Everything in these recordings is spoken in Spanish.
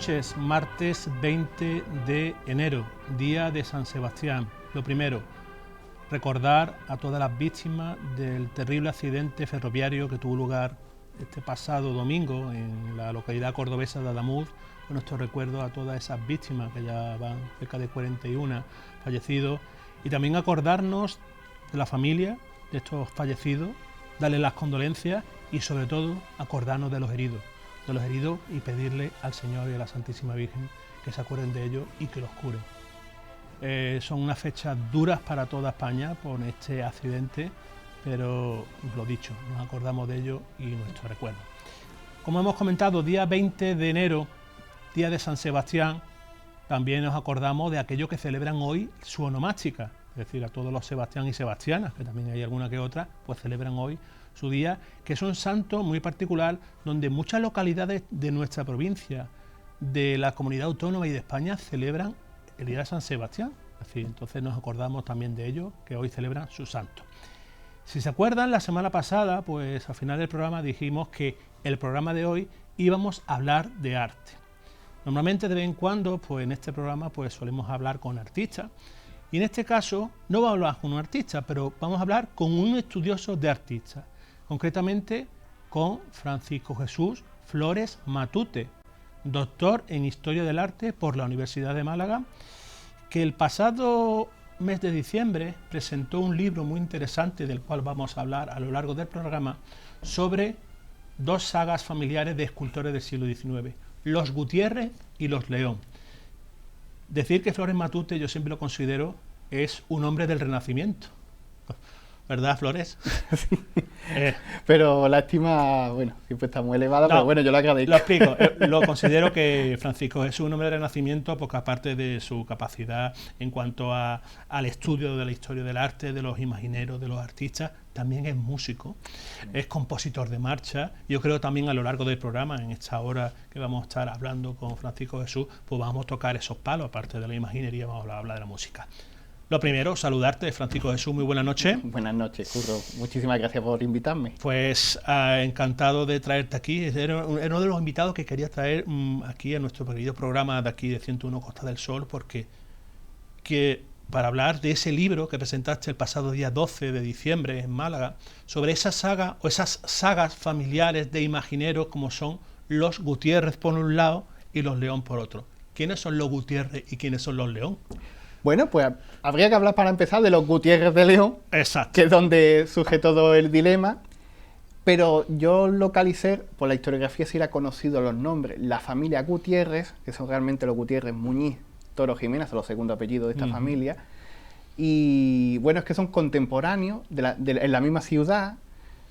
noches, martes 20 de enero, día de San Sebastián. Lo primero, recordar a todas las víctimas del terrible accidente ferroviario que tuvo lugar este pasado domingo en la localidad cordobesa de Adamuz. Con nuestro recuerdo a todas esas víctimas, que ya van cerca de 41 fallecidos, y también acordarnos de la familia de estos fallecidos, darles las condolencias y sobre todo acordarnos de los heridos y pedirle al Señor y a la Santísima Virgen que se acuerden de ellos y que los curen. Son unas fechas duras para toda España por este accidente, pero lo dicho, nos acordamos de ellos y nuestro recuerdo. Como hemos comentado, día 20 de enero, día de San Sebastián, también nos acordamos de aquellos que celebran hoy su onomástica, es decir, a todos los Sebastián y Sebastianas, que también hay alguna que otra, pues celebran hoy su día, que es un santo muy particular donde muchas localidades de nuestra provincia, de la comunidad autónoma y de España celebran el día de San Sebastián. Es decir, entonces nos acordamos también de ellos, que hoy celebran su santo. Si se acuerdan, la semana pasada, pues al final del programa dijimos que el programa de hoy íbamos a hablar de arte. Normalmente de vez en cuando, pues en este programa pues solemos hablar con artistas, y en este caso no vamos a hablar con un artista, pero vamos a hablar con un estudioso de artistas, concretamente con Francisco Jesús Flores Matute, doctor en Historia del Arte por la Universidad de Málaga, que el pasado mes de diciembre presentó un libro muy interesante del cual vamos a hablar a lo largo del programa sobre dos sagas familiares de escultores del siglo XIX, los Gutiérrez y los León. Decir que Flores Matute, yo siempre lo considero, es un hombre del Renacimiento. ¿Verdad, Flores? Sí. Pero la estima, bueno, siempre está muy elevada, no, pero bueno, yo lo agradezco. Lo explico. Lo considero que Francisco es un hombre del Renacimiento porque aparte de su capacidad en cuanto al estudio de la historia del arte, de los imagineros, de los artistas, también es músico, es compositor de marcha. Yo creo también a lo largo del programa, en esta hora que vamos a estar hablando con Francisco Jesús, pues vamos a tocar esos palos, aparte de la imaginería, vamos a hablar de la música. Lo primero, saludarte, Francisco Jesús, muy buenas noches. Buenas noches, Curro. Muchísimas gracias por invitarme. Pues encantado de traerte aquí. Era uno de los invitados que quería traer aquí a nuestro querido programa de aquí de 101 Costa del Sol, porque para hablar de ese libro que presentaste el pasado día 12 de diciembre en Málaga, sobre esa saga o esas sagas familiares de imagineros como son los Gutiérrez por un lado y los León por otro. ¿Quiénes son los Gutiérrez y quiénes son los León? Bueno, pues habría que hablar para empezar de los Gutiérrez de León, exacto, que es donde surge todo el dilema, pero yo localicé, por la historiografía sí era conocido los nombres, la familia Gutiérrez, que son realmente los Gutiérrez Muñiz, Toro Jiménez, son los segundos apellidos de esta familia, y bueno, es que son contemporáneos en la misma ciudad,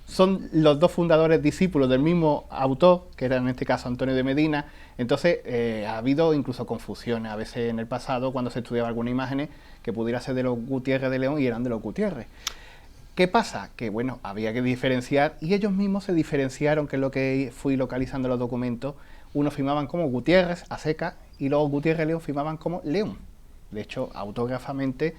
son los dos fundadores discípulos del mismo autor, que era en este caso Antonio de Medina. Entonces ha habido incluso confusiones a veces en el pasado cuando se estudiaba algunas imágenes que pudiera ser de los Gutiérrez de León y eran de los Gutiérrez. ¿Qué pasa? Que bueno, había que diferenciar y ellos mismos se diferenciaron, que es lo que fui localizando en los documentos. Unos firmaban como Gutiérrez a seca y los Gutiérrez León firmaban como León. De hecho, autógrafamente,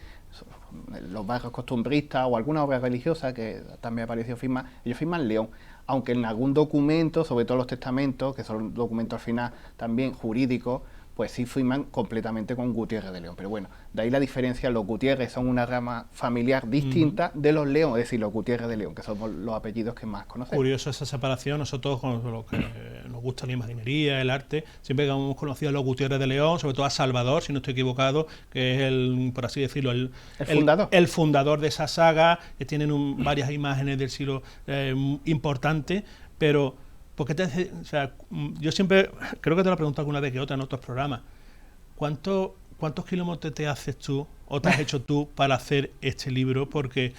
los barrios costumbristas o alguna obra religiosa que también apareció firma, ellos firman León, aunque en algún documento, sobre todo los testamentos, que son documentos al final también jurídicos, pues sí firman completamente con Gutiérrez de León. Pero bueno, de ahí la diferencia, los Gutiérrez son una rama familiar distinta de los León, es decir, los Gutiérrez de León, que son los apellidos que más conocemos. Curioso esa separación. Nosotros, con los que nos gusta la imaginería, el arte, siempre que hemos conocido a los Gutiérrez de León, sobre todo a Salvador, si no estoy equivocado, que es el, por así decirlo, el fundador de esa saga, que tienen varias imágenes del siglo importantes, pero ¿por qué o sea, yo siempre, creo que te lo he preguntado alguna vez que otra en otros programas, ¿cuántos kilómetros te haces tú o te has hecho tú para hacer este libro? Porque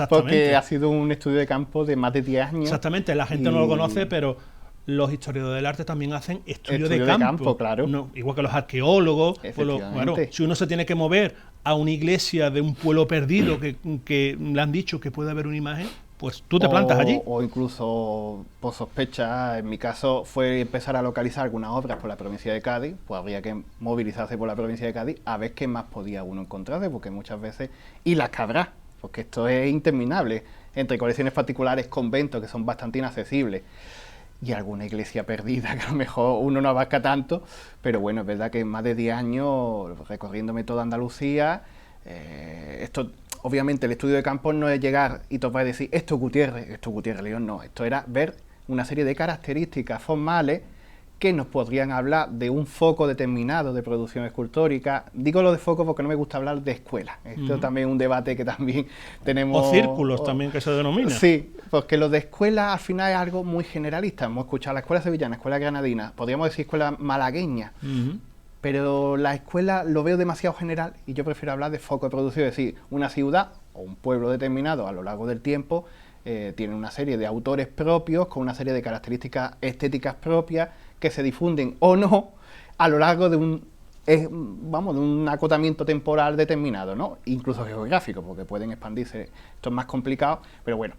porque ha sido un estudio de campo de más de 10 años. Exactamente, la gente no lo conoce, pero los historiadores del arte también hacen estudio de campo, claro. No, igual que los arqueólogos. Bueno, si uno se tiene que mover a una iglesia de un pueblo perdido que le han dicho que puede haber una imagen, pues tú te plantas allí. O incluso por sospecha, en mi caso fue empezar a localizar algunas obras por la provincia de Cádiz, pues habría que movilizarse por la provincia de Cádiz a ver qué más podía uno encontrarse, porque muchas veces, y las que habrá, porque esto es interminable, entre colecciones particulares, conventos, que son bastante inaccesibles. y alguna iglesia perdida, que a lo mejor uno no abarca tanto, pero bueno, es verdad que más de 10 años recorriéndome toda Andalucía, esto, obviamente el estudio de campo no es llegar y topar y decir, esto es Gutiérrez León, no, esto era ver una serie de características formales que nos podrían hablar de un foco determinado de producción escultórica. Digo lo de foco porque no me gusta hablar de escuela. Esto también es un debate que también tenemos... O círculos también, que se denomina. Sí, porque lo de escuela al final es algo muy generalista. Hemos escuchado la escuela sevillana, escuela granadina, podríamos decir escuela malagueña, pero la escuela lo veo demasiado general y yo prefiero hablar de foco de producción, es decir, una ciudad o un pueblo determinado a lo largo del tiempo tiene una serie de autores propios con una serie de características estéticas propias que se difunden o no a lo largo de de un acotamiento temporal determinado, ¿no? Incluso geográfico, porque pueden expandirse. Esto es más complicado, pero bueno,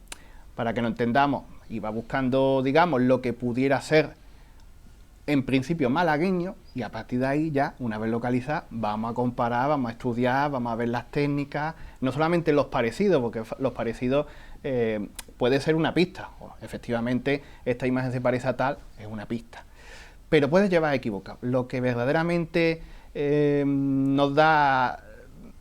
para que lo entendamos, iba buscando, digamos, lo que pudiera ser en principio malagueño, y a partir de ahí ya, una vez localizada, vamos a comparar, vamos a estudiar, vamos a ver las técnicas, no solamente los parecidos, porque los parecidos puede ser una pista, efectivamente esta imagen se parece a tal, es una pista, pero puede llevar a equivocar. Lo que verdaderamente nos da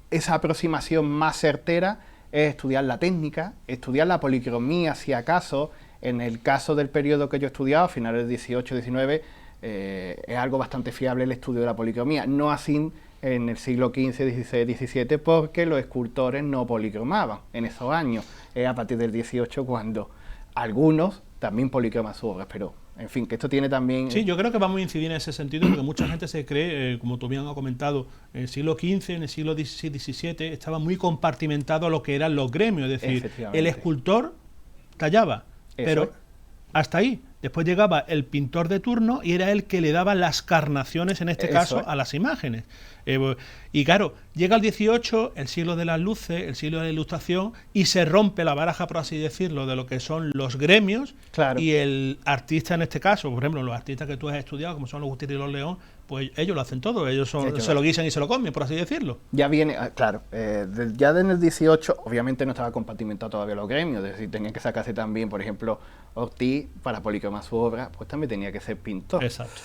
esa aproximación más certera es estudiar la técnica, estudiar la policromía, si acaso. En el caso del periodo que yo he estudiado, a finales del 18-19, es algo bastante fiable el estudio de la policromía, no así en el siglo XV, XVI, XVII, porque los escultores no policromaban en esos años. Es a partir del 18 cuando algunos también policroman sus obras, pero en fin, que esto tiene también... Sí, yo creo que vamos a incidir en ese sentido, porque mucha gente se cree, como tú bien has comentado, en el siglo XV, en el siglo XVI, XVII, estaba muy compartimentado a lo que eran los gremios, es decir, el escultor tallaba, pero hasta ahí. Después llegaba el pintor de turno y era él que le daba las carnaciones, en este caso, a las imágenes. Y claro, llega el 18, el siglo de las luces, el siglo de la ilustración, y se rompe la baraja, por así decirlo, de lo que son los gremios, y el artista en este caso, por ejemplo, los artistas que tú has estudiado, como son los Gutiérrez y los León, pues ellos lo hacen todo, se lo guisan y se lo comen, por así decirlo. Ya viene, claro, ya en el 18, obviamente no estaba compartimentado todavía los gremios, es decir, tenían que sacarse también, por ejemplo, Ortiz, para policromar su obra, pues también tenía que ser pintor. Exacto.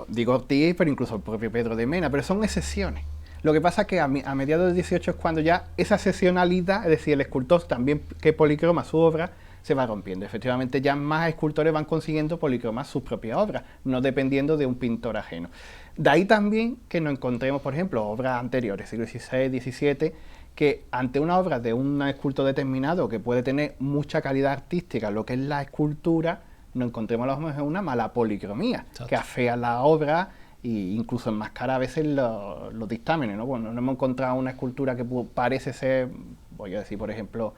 Digo Ortiz, pero incluso el propio Pedro de Mena, pero son excepciones. Lo que pasa es que a mediados del 18 es cuando ya esa excepcionalidad, es decir, el escultor también que policroma su obra, se va rompiendo. Efectivamente, ya más escultores van consiguiendo policromar sus propias obras, no dependiendo de un pintor ajeno. De ahí también que nos encontremos, por ejemplo, obras anteriores, siglo XVI, XVII, que ante una obra de un escultor determinado que puede tener mucha calidad artística, lo que es la escultura, nos encontremos a lo mejor una mala policromía, que afea la obra e incluso enmascara a veces los dictámenes, ¿no? Bueno, no hemos encontrado una escultura que parece ser, voy a decir, por ejemplo,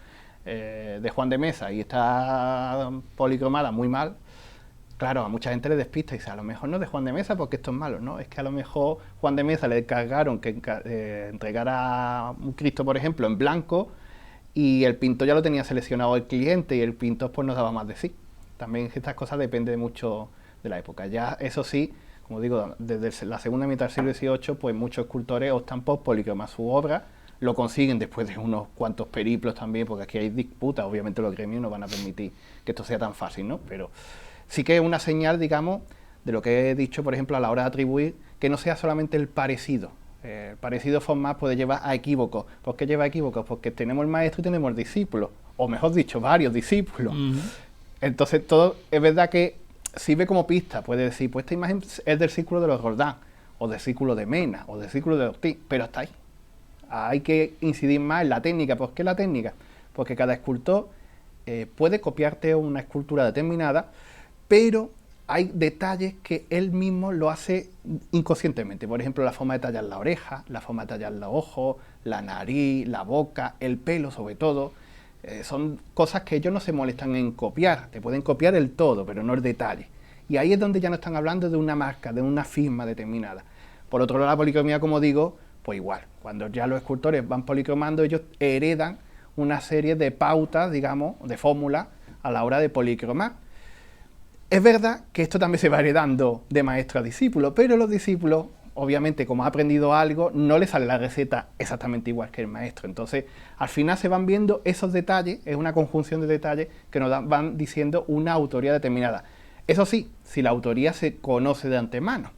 de Juan de Mesa y está policromada muy mal. Claro, a mucha gente le despista y dice, a lo mejor no es de Juan de Mesa porque esto es malo, ¿no? Es que a lo mejor Juan de Mesa le encargaron que entregara un Cristo, por ejemplo, en blanco, y el pintor ya lo tenía seleccionado el cliente y el pintor pues nos daba más de sí. También estas cosas dependen mucho de la época. Ya, eso sí, como digo, desde la segunda mitad del siglo XVIII, pues muchos escultores optan por policromar su obra, lo consiguen después de unos cuantos periplos también, porque aquí hay disputas, obviamente los gremios no van a permitir que esto sea tan fácil, ¿no? Pero sí que es una señal, digamos, de lo que he dicho, por ejemplo, a la hora de atribuir, que no sea solamente el parecido. El parecido formal puede llevar a equívocos. ¿Por qué lleva a equívocos? Porque tenemos el maestro y tenemos el discípulo, o mejor dicho, varios discípulos. Entonces, todo es verdad que sirve como pista. Puede decir, pues esta imagen es del círculo de los Roldán, o del círculo de Mena, o del círculo de Ortiz, pero hasta ahí. Hay que incidir más en la técnica. ¿Por qué la técnica? Porque cada escultor puede copiarte una escultura determinada, pero hay detalles que él mismo lo hace inconscientemente. Por ejemplo, la forma de tallar la oreja, la forma de tallar los ojos, la nariz, la boca, el pelo sobre todo. Son cosas que ellos no se molestan en copiar. Te pueden copiar el todo, pero no el detalle. Y ahí es donde ya no están hablando de una marca, de una firma determinada. Por otro lado, la policromía, como digo, pues igual. Cuando ya los escultores van policromando, ellos heredan una serie de pautas, digamos, de fórmulas a la hora de policromar. Es verdad que esto también se va heredando de maestro a discípulo, pero los discípulos, obviamente, como ha aprendido algo, no le sale la receta exactamente igual que el maestro. Entonces, al final se van viendo esos detalles, es una conjunción de detalles que nos van diciendo una autoría determinada. Eso sí, si la autoría se conoce de antemano.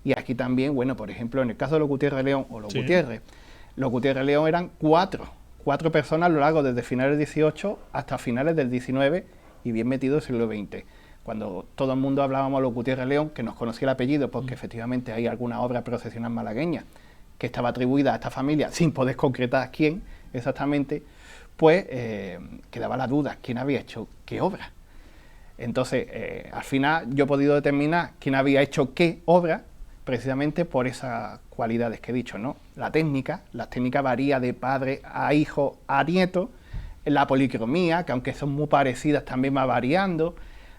Y aquí también, bueno, por ejemplo, en el caso de los Gutiérrez León o los Gutiérrez León eran cuatro personas a lo largo desde finales del 18 hasta finales del 19 y bien metido el siglo XX. Cuando todo el mundo hablábamos de los Gutiérrez León, que nos conocía el apellido, porque efectivamente hay alguna obra procesional malagueña que estaba atribuida a esta familia, sin poder concretar quién exactamente, pues quedaba la duda, quién había hecho qué obra. Entonces, al final yo he podido determinar quién había hecho qué obra, precisamente por esas cualidades que he dicho, ¿no? La técnica varía de padre a hijo a nieto, la policromía, que aunque son muy parecidas también va variando,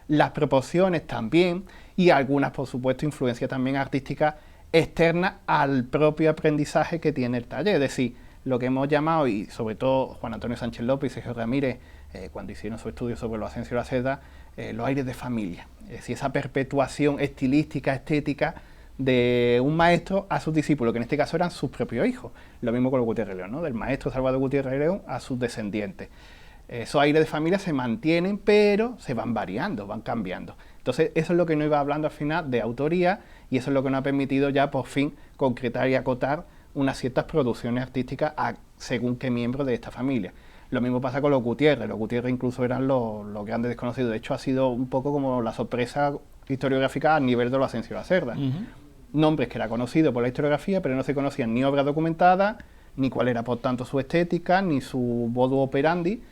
las proporciones también, y algunas, por supuesto, influencias también artísticas externas al propio aprendizaje que tiene el taller. Es decir, lo que hemos llamado, y sobre todo Juan Antonio Sánchez López y Sergio Ramírez, cuando hicieron su estudio sobre los Asensio y la Cerda, los aires de familia. Es decir, esa perpetuación estilística, estética, de un maestro a sus discípulos, que en este caso eran sus propios hijos. Lo mismo con los Gutiérrez León, ¿no? Del maestro Salvador Gutiérrez León a sus descendientes. Esos aires de familia se mantienen, pero se van variando, van cambiando. Entonces, eso es lo que nos iba hablando al final de autoría, y eso es lo que nos ha permitido ya por fin concretar y acotar unas ciertas producciones artísticas según qué miembro de esta familia. Lo mismo pasa con los Gutiérrez incluso eran los grandes desconocidos. De hecho, ha sido un poco como la sorpresa historiográfica a nivel de los Asensio y la Cerda. Nombres que era conocido por la historiografía, pero no se conocían ni obras documentadas, ni cuál era por tanto su estética, ni su modus operandi,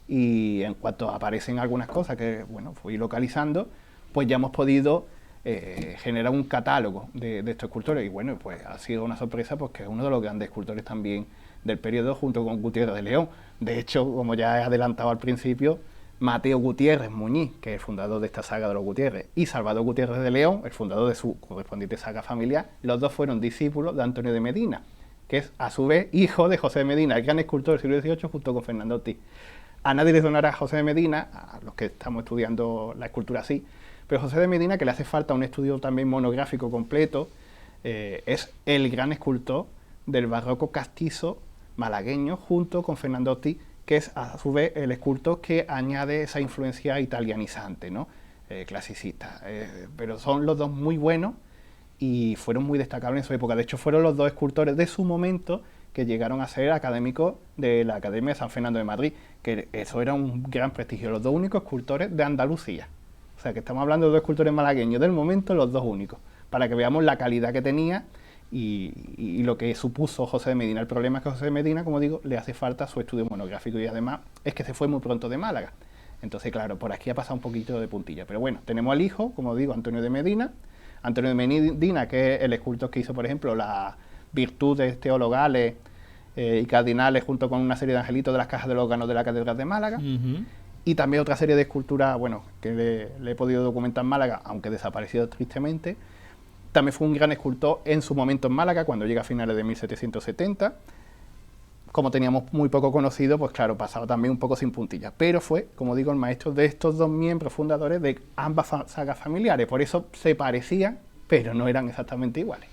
y en cuanto aparecen algunas cosas que, bueno, fui localizando, pues ya hemos podido generar un catálogo de estos escultores, y bueno, pues ha sido una sorpresa porque es uno de los grandes escultores también del periodo, junto con Gutiérrez de León. De hecho, como ya he adelantado al principio, Mateo Gutiérrez Muñiz, que es el fundador de esta saga de los Gutiérrez, y Salvador Gutiérrez de León, el fundador de su correspondiente saga familiar, los dos fueron discípulos de Antonio de Medina, que es a su vez hijo de José de Medina, el gran escultor del siglo XVIII, junto con Fernando Ortiz. A nadie le sonará José de Medina, a los que estamos estudiando la escultura así, pero José de Medina, que le hace falta un estudio también monográfico completo, es el gran escultor del barroco castizo malagueño, junto con Fernando Ortiz, que es a su vez el escultor que añade esa influencia italianizante, ¿no? Clasicista. Pero son los dos muy buenos y fueron muy destacables en su época. De hecho, fueron los dos escultores de su momento que llegaron a ser académicos de la Academia de San Fernando de Madrid, que eso era un gran prestigio. Los dos únicos escultores de Andalucía. O sea, que estamos hablando de dos escultores malagueños del momento, los dos únicos, para que veamos la calidad que tenía y lo que supuso José de Medina. El problema es que José de Medina, como digo, le hace falta su estudio monográfico, y además es que se fue muy pronto de Málaga. Entonces, claro, por aquí ha pasado un poquito de puntilla. Pero bueno, tenemos al hijo, como digo, Antonio de Medina, que es el escultor que hizo, por ejemplo, las virtudes teologales y cardinales, junto con una serie de angelitos de las cajas del órgano de la Catedral de Málaga. Y también otra serie de esculturas, bueno, que le he podido documentar en Málaga, aunque desaparecido tristemente. También fue un gran escultor en su momento en Málaga, cuando llega a finales de 1770. Como teníamos muy poco conocido, pues claro, pasaba también un poco sin puntillas. Pero fue, como digo, el maestro de estos dos miembros fundadores de ambas sagas familiares. Por eso se parecían, pero no eran exactamente iguales.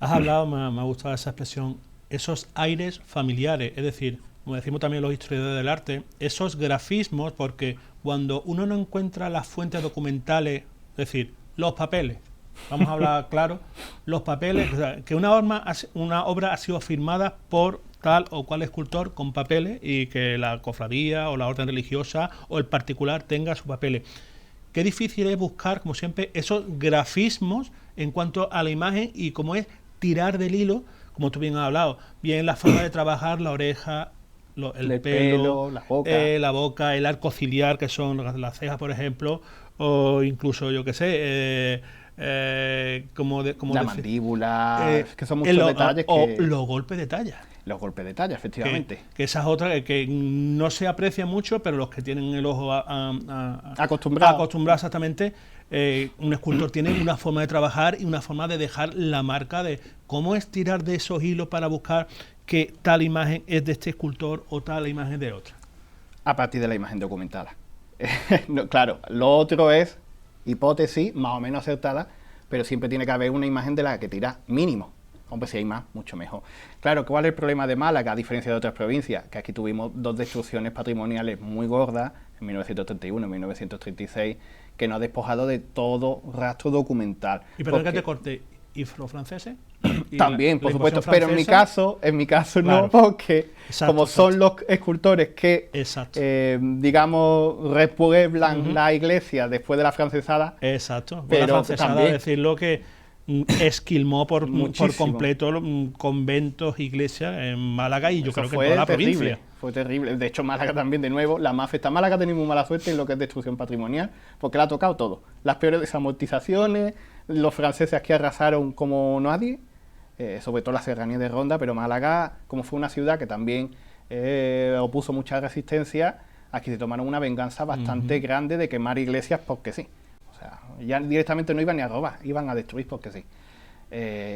Has hablado, me ha gustado esa expresión, esos aires familiares, es decir, como decimos también los historiadores del arte, esos grafismos, porque cuando uno no encuentra las fuentes documentales, es decir, los papeles, vamos a hablar claro, los papeles, o sea, que una obra ha sido firmada por tal o cual escultor con papeles, y que la cofradía o la orden religiosa o el particular tenga sus papeles. Qué difícil es buscar, como siempre, esos grafismos en cuanto a la imagen, y cómo es tirar del hilo, como tú bien has hablado, bien la forma de trabajar la oreja, el pelo, la boca, el arco ciliar, que son las cejas, por ejemplo, o incluso, yo qué sé, la mandíbula, que son muchos detalles. O los golpes de talla. Los golpes de talla, efectivamente. Que esa es otra que no se aprecia mucho, pero los que tienen el ojo acostumbrado exactamente, un escultor tiene una forma de trabajar y una forma de dejar la marca de cómo es tirar de esos hilos para buscar que tal imagen es de este escultor o tal imagen de otra. A partir de la imagen documentada. No, claro, lo otro es hipótesis más o menos acertada, pero siempre tiene que haber una imagen de la que tira mínimo. Hombre, si hay más, mucho mejor. Claro, ¿cuál es el problema de Málaga, a diferencia de otras provincias? Que aquí tuvimos 2 destrucciones patrimoniales muy gordas, en 1931 y 1936, que nos ha despojado de todo rastro documental. Y perdón que te corte, ¿y los franceses? ¿Y también, por supuesto, invasión pero francesa? en mi caso Claro. no, porque Exacto, como exacto. son los escultores que, Exacto. digamos, repueblan Ujú. la iglesia después de la francesada, Exacto. pero La francesada, también decirlo que esquilmó por muchísimo. completo conventos, iglesias en Málaga y yo Eso creo que en fue toda la terrible, provincia. fue terrible. De hecho, Málaga también, de nuevo, la más festa. Málaga ha tenido muy mala suerte en lo que es destrucción patrimonial, porque le ha tocado todo. Las peores desamortizaciones, los franceses aquí arrasaron como nadie, sobre todo la serranía de Ronda, pero Málaga, como fue una ciudad que también opuso mucha resistencia, aquí se tomaron una venganza bastante grande de quemar iglesias porque sí. O sea, ya directamente no iban ni a robar, iban a destruir porque sí.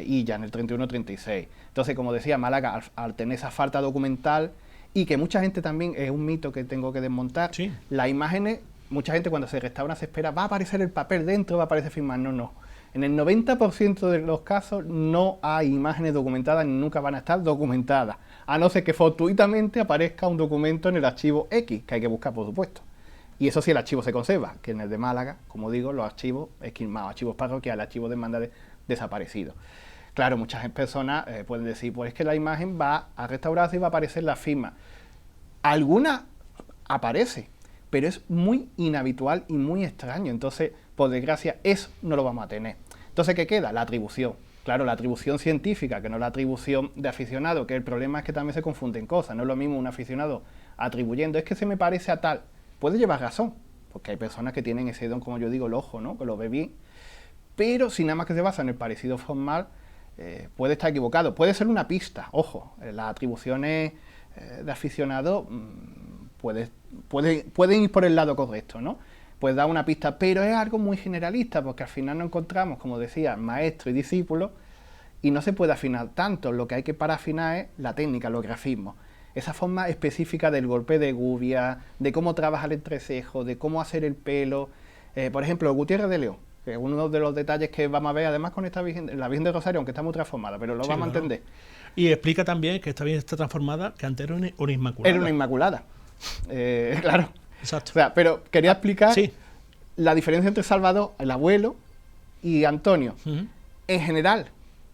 Y ya en el 31-36. Entonces, como decía, Málaga, al tener esa falta documental, y que mucha gente también, es un mito que tengo que desmontar, Sí. las imágenes, mucha gente cuando se restaura se espera, va a aparecer el papel dentro, va a aparecer firmar. No, no. En el 90% de los casos no hay imágenes documentadas ni nunca van a estar documentadas, a no ser que fortuitamente aparezca un documento en el archivo X, que hay que buscar, por supuesto. Y eso sí, el archivo se conserva, que en el de Málaga, como digo, los archivos esquilmados, archivos parroquiales, archivos de hermandades desaparecidos. Claro, muchas personas pueden decir, pues es que la imagen va a restaurarse y va a aparecer la firma. Alguna aparece, pero es muy inhabitual y muy extraño. Entonces, por desgracia, eso no lo vamos a tener. Entonces, ¿qué queda? La atribución. Claro, la atribución científica, que no la atribución de aficionado, que el problema es que también se confunden cosas. No es lo mismo un aficionado atribuyendo, es que se me parece a tal. Puede llevar razón, porque hay personas que tienen ese don, como yo digo, el ojo, ¿no? Que lo ve bien. Pero si nada más que se basa en el parecido formal, puede estar equivocado. Puede ser una pista, ojo, las atribuciones de aficionado pueden ir por el lado correcto, ¿no? Puede dar una pista, pero es algo muy generalista, porque al final nos encontramos, como decía, maestro y discípulo, y no se puede afinar tanto. Lo que hay que para afinar es la técnica, los grafismos. Esa forma específica del golpe de gubia, de cómo trabajar el entrecejo, de cómo hacer el pelo. Por ejemplo, el Gutiérrez de León, que es uno de los detalles que vamos a ver, además con esta Virgen, la Virgen de Rosario, aunque está muy transformada, pero lo Sí, vamos a claro. entender. Y explica también que esta bien está transformada, que antes era una inmaculada. Era una inmaculada. Claro. Exacto. O sea, pero quería explicar Sí. la diferencia entre Salvador, el abuelo, y Antonio. Ujú. En general,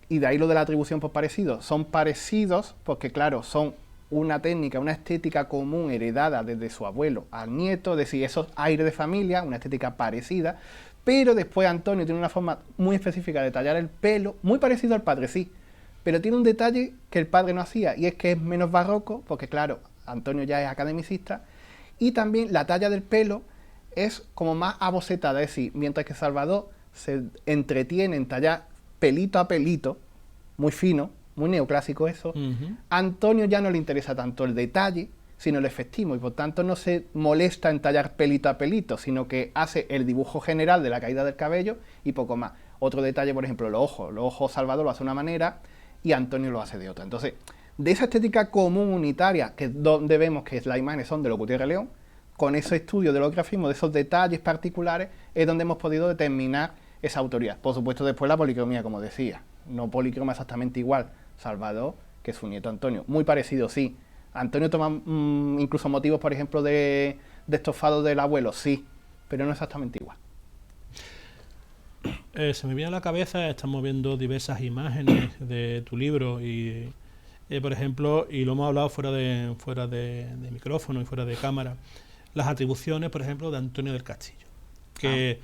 y de ahí lo de la atribución por parecido, son parecidos porque, claro, son una técnica, una estética común heredada desde su abuelo al nieto, es decir, esos aires de familia, una estética parecida, pero después Antonio tiene una forma muy específica de tallar el pelo, muy parecido al padre, sí, pero tiene un detalle que el padre no hacía, y es que es menos barroco, porque claro, Antonio ya es academicista, y también la talla del pelo es como más abocetada, es decir, mientras que Salvador se entretiene en tallar pelito a pelito, muy fino, muy neoclásico eso, Ujú. Antonio ya no le interesa tanto el detalle, sino el efectismo, y por tanto no se molesta en tallar pelito a pelito, sino que hace el dibujo general de la caída del cabello y poco más. Otro detalle, por ejemplo, los ojos Salvador lo hace de una manera y Antonio lo hace de otra. Entonces, de esa estética común unitaria, que es donde vemos que las imágenes son de los Gutiérrez León, con ese estudio de los grafismos, de esos detalles particulares, es donde hemos podido determinar esa autoría. Por supuesto, después la policromía, como decía, no policroma exactamente igual Salvador que su nieto Antonio. Muy parecido, sí. Antonio toma incluso motivos, por ejemplo, de estofado del abuelo, sí, pero no exactamente igual. Se me viene a la cabeza, estamos viendo diversas imágenes de tu libro y, por ejemplo, y lo hemos hablado fuera de micrófono y fuera de cámara, las atribuciones, por ejemplo, de Antonio del Castillo. Que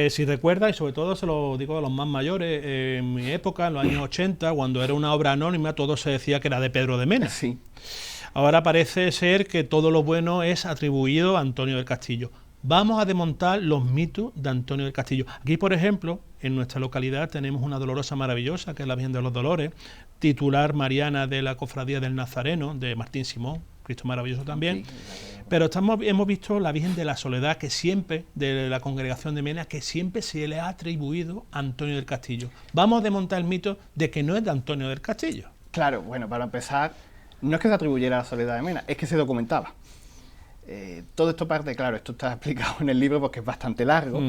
si recuerdas, y sobre todo se lo digo a los más mayores, en mi época, en los años 80, cuando era una obra anónima, todo se decía que era de Pedro de Mena. Sí. Ahora parece ser que todo lo bueno es atribuido a Antonio del Castillo. Vamos a desmontar los mitos de Antonio del Castillo. Aquí, por ejemplo, en nuestra localidad tenemos una dolorosa maravillosa, que es la Virgen de los Dolores, titular mariana de la Cofradía del Nazareno, de Martín Simón, Cristo maravilloso también. Sí. Pero hemos visto la Virgen de la Soledad, que siempre, de la congregación de Mena, que siempre se le ha atribuido a Antonio del Castillo. Vamos a desmontar el mito de que no es de Antonio del Castillo. Claro, bueno, para empezar, no es que se atribuyera a la Soledad de Mena, es que se documentaba. Todo esto parte, claro, esto está explicado en el libro porque es bastante largo.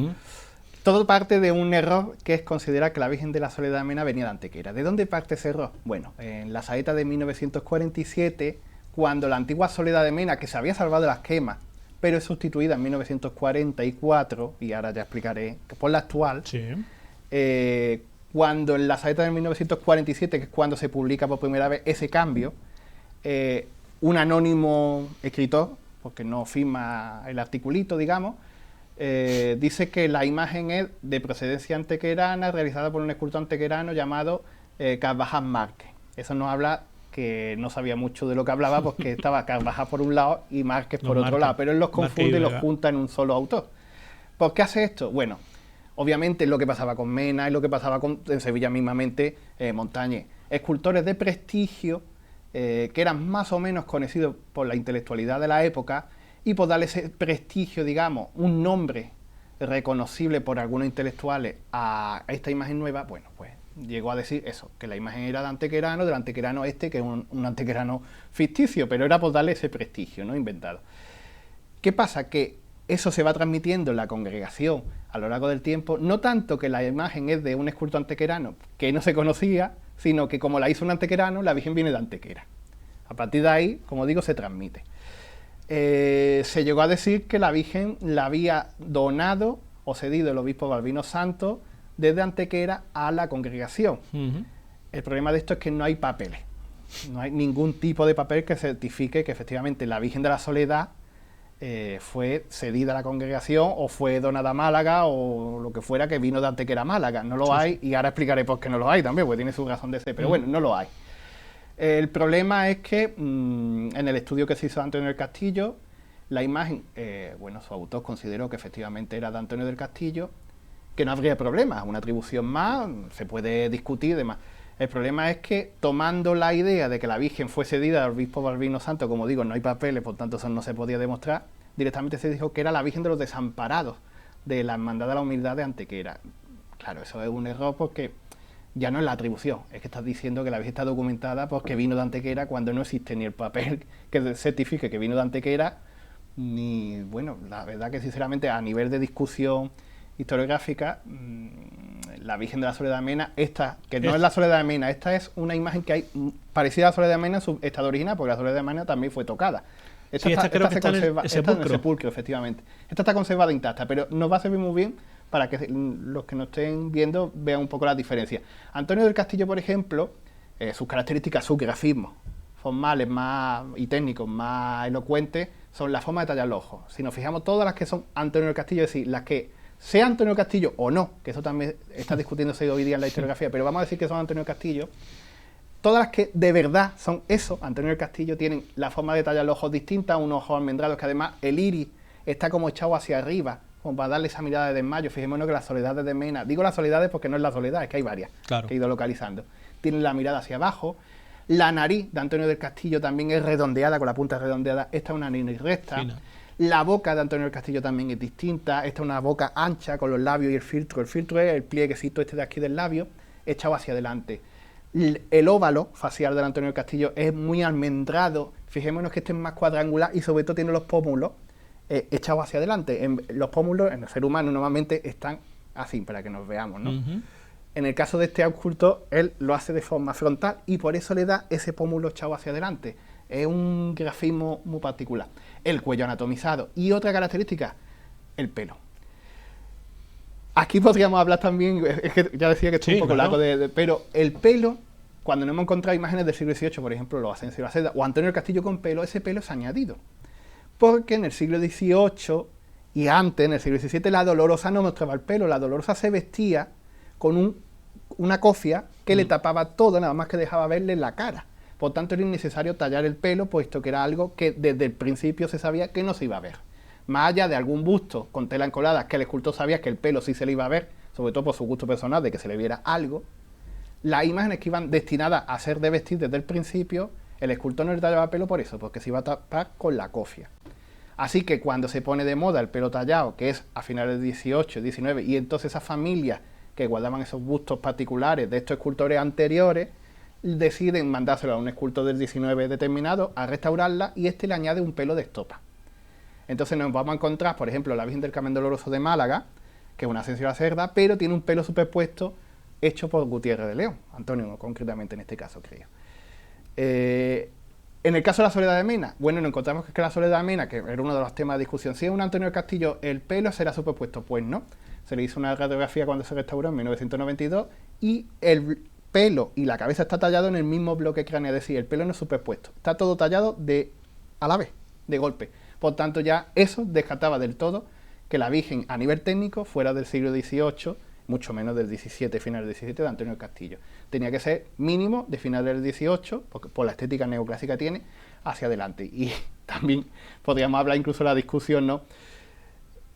Todo parte de un error que es considerar que la Virgen de la Soledad de Mena venía de Antequera. ¿De dónde parte ese error? Bueno, en la saeta de 1947, cuando la antigua Soledad de Mena, que se había salvado de las quemas, pero es sustituida en 1944, y ahora ya explicaré, por la actual, Sí. Cuando en la saeta de 1947, que es cuando se publica por primera vez ese cambio, un anónimo escritor, porque no firma el articulito, digamos, dice que la imagen es de procedencia antequerana, realizada por un escultor antequerano llamado Carvajal Márquez. Eso nos habla que no sabía mucho de lo que hablaba, porque estaba Carvajal por un lado y Márquez por otro lado, pero él los confunde y los junta en un solo autor. ¿Por qué hace esto? Bueno, obviamente es lo que pasaba con Mena, es lo que pasaba en Sevilla mismamente, Montañés. Escultores de prestigio que eran más o menos conocidos por la intelectualidad de la época, y por darle ese prestigio, digamos, un nombre reconocible por algunos intelectuales a esta imagen nueva, bueno, pues llegó a decir eso, que la imagen era de Antequerano, del Antequerano que es un Antequerano ficticio, pero era por darle ese prestigio, ¿no? Inventado. ¿Qué pasa? Que eso se va transmitiendo en la congregación a lo largo del tiempo, no tanto que la imagen es de un escultor antequerano que no se conocía, sino que como la hizo un antequerano, la Virgen viene de Antequera. A partir de ahí, como digo, se transmite. Se llegó a decir que la Virgen la había donado o cedido el obispo Balbino Santos desde Antequera a la congregación. El problema de esto es que no hay papeles, no hay ningún tipo de papel que certifique que efectivamente la Virgen de la Soledad fue cedida a la congregación o fue donada a Málaga o lo que fuera, que vino de Antequera a Málaga. No lo hay, y ahora explicaré por qué no lo hay también, porque tiene su razón de ser, pero bueno, no lo hay. El problema es que en el estudio que se hizo de Antonio del Castillo, la imagen, bueno, su autor consideró que efectivamente era de Antonio del Castillo, que no habría problema, una atribución más, se puede discutir y demás. El problema es que, tomando la idea de que la Virgen fue cedida al obispo Balbino Santos, como digo, no hay papeles, por tanto eso no se podía demostrar, directamente se dijo que era la Virgen de los Desamparados, de la Hermandad de la Humildad de Antequera. Claro, eso es un error porque ya no es la atribución, es que estás diciendo que la Virgen está documentada porque vino de Antequera, cuando no existe ni el papel que certifique que vino de Antequera, ni, bueno, la verdad que sinceramente a nivel de discusión historiográfica, la Virgen de la Soledad de Mena, esta, que no es la Soledad de Mena, esta es una imagen que hay parecida a la Soledad de Mena en su estado original, porque la Soledad de Mena también fue tocada. Esta se conserva en el sepulcro, efectivamente. Esta está conservada intacta, pero nos va a servir muy bien para que los que nos estén viendo vean un poco la diferencia. Antonio del Castillo, por ejemplo, sus características, sus grafismos formales más y técnicos más elocuentes son la forma de tallar los ojos. Si nos fijamos, todas las que son Antonio del Castillo, es decir, las que sea Antonio del Castillo o no, que eso también está discutiéndose hoy día en la historiografía, pero vamos a decir que son Antonio del Castillo, todas las que de verdad son eso, Antonio del Castillo, tienen la forma de tallar los ojos distinta, unos ojos almendrados, que además el iris está como echado hacia arriba, como para darle esa mirada de desmayo. Fijémonos que las soledades de Mena, digo las soledades porque no es la soledad, es que hay varias, claro, que he ido localizando, tienen la mirada hacia abajo. La nariz de Antonio del Castillo también es redondeada, con la punta redondeada, esta es una nariz recta. Fina. La boca de Antonio del Castillo también es distinta, esta es una boca ancha con los labios y el filtro es el plieguecito este de aquí del labio, echado hacia adelante. El óvalo facial de Antonio del Castillo es muy almendrado, fijémonos que este es más cuadrangular y sobre todo tiene los pómulos echados hacia adelante. Los pómulos en el ser humano normalmente están así, para que nos veamos, ¿no? En el caso de este escultor, él lo hace de forma frontal y por eso le da ese pómulo echado hacia adelante. Es un grafismo muy particular. El cuello anatomizado. Y otra característica, el pelo. Aquí podríamos hablar también, es que ya decía que estoy un poco largo, pero el pelo, cuando no hemos encontrado imágenes del siglo XVIII, por ejemplo, los Asensio y Baceda, o Antonio del Castillo con pelo, ese pelo es añadido. Porque en el siglo XVIII y antes, en el siglo XVII, la Dolorosa no mostraba el pelo. La Dolorosa se vestía con una cofia que le tapaba todo, nada más que dejaba verle la cara. Por tanto, era innecesario tallar el pelo, puesto que era algo que desde el principio se sabía que no se iba a ver. Más allá de algún busto con tela encolada, que el escultor sabía que el pelo sí se le iba a ver, sobre todo por su gusto personal de que se le viera algo, las imágenes que iban destinadas a ser de vestir desde el principio, el escultor no le tallaba pelo por eso, porque se iba a tapar con la cofia. Así que cuando se pone de moda el pelo tallado, que es a finales del 18, 19, y entonces esas familias que guardaban esos bustos particulares de estos escultores anteriores, deciden mandárselo a un escultor del 19 determinado a restaurarla, y este le añade un pelo de estopa. Entonces nos vamos a encontrar, por ejemplo, la Virgen del Carmen Doloroso de Málaga, que es un Asensio de la Cerda, pero tiene un pelo superpuesto hecho por Gutiérrez de León, Antonio concretamente en este caso, creo. En el caso de la Soledad de Mena, bueno, nos encontramos que la Soledad de Mena, que era uno de los temas de discusión, si es un Antonio del Castillo, ¿el pelo será superpuesto? Pues no. Se le hizo una radiografía cuando se restauró en 1992 y el pelo y la cabeza está tallado en el mismo bloque craneal, es decir, el pelo no es superpuesto, está todo tallado a la vez, de golpe. Por tanto, ya eso descartaba del todo que la Virgen, a nivel técnico, fuera del siglo XVIII, mucho menos del XVII, final del XVII, de Antonio del Castillo. Tenía que ser mínimo de final del XVIII, porque por la estética neoclásica tiene, hacia adelante. Y también podríamos hablar incluso de la discusión, ¿no?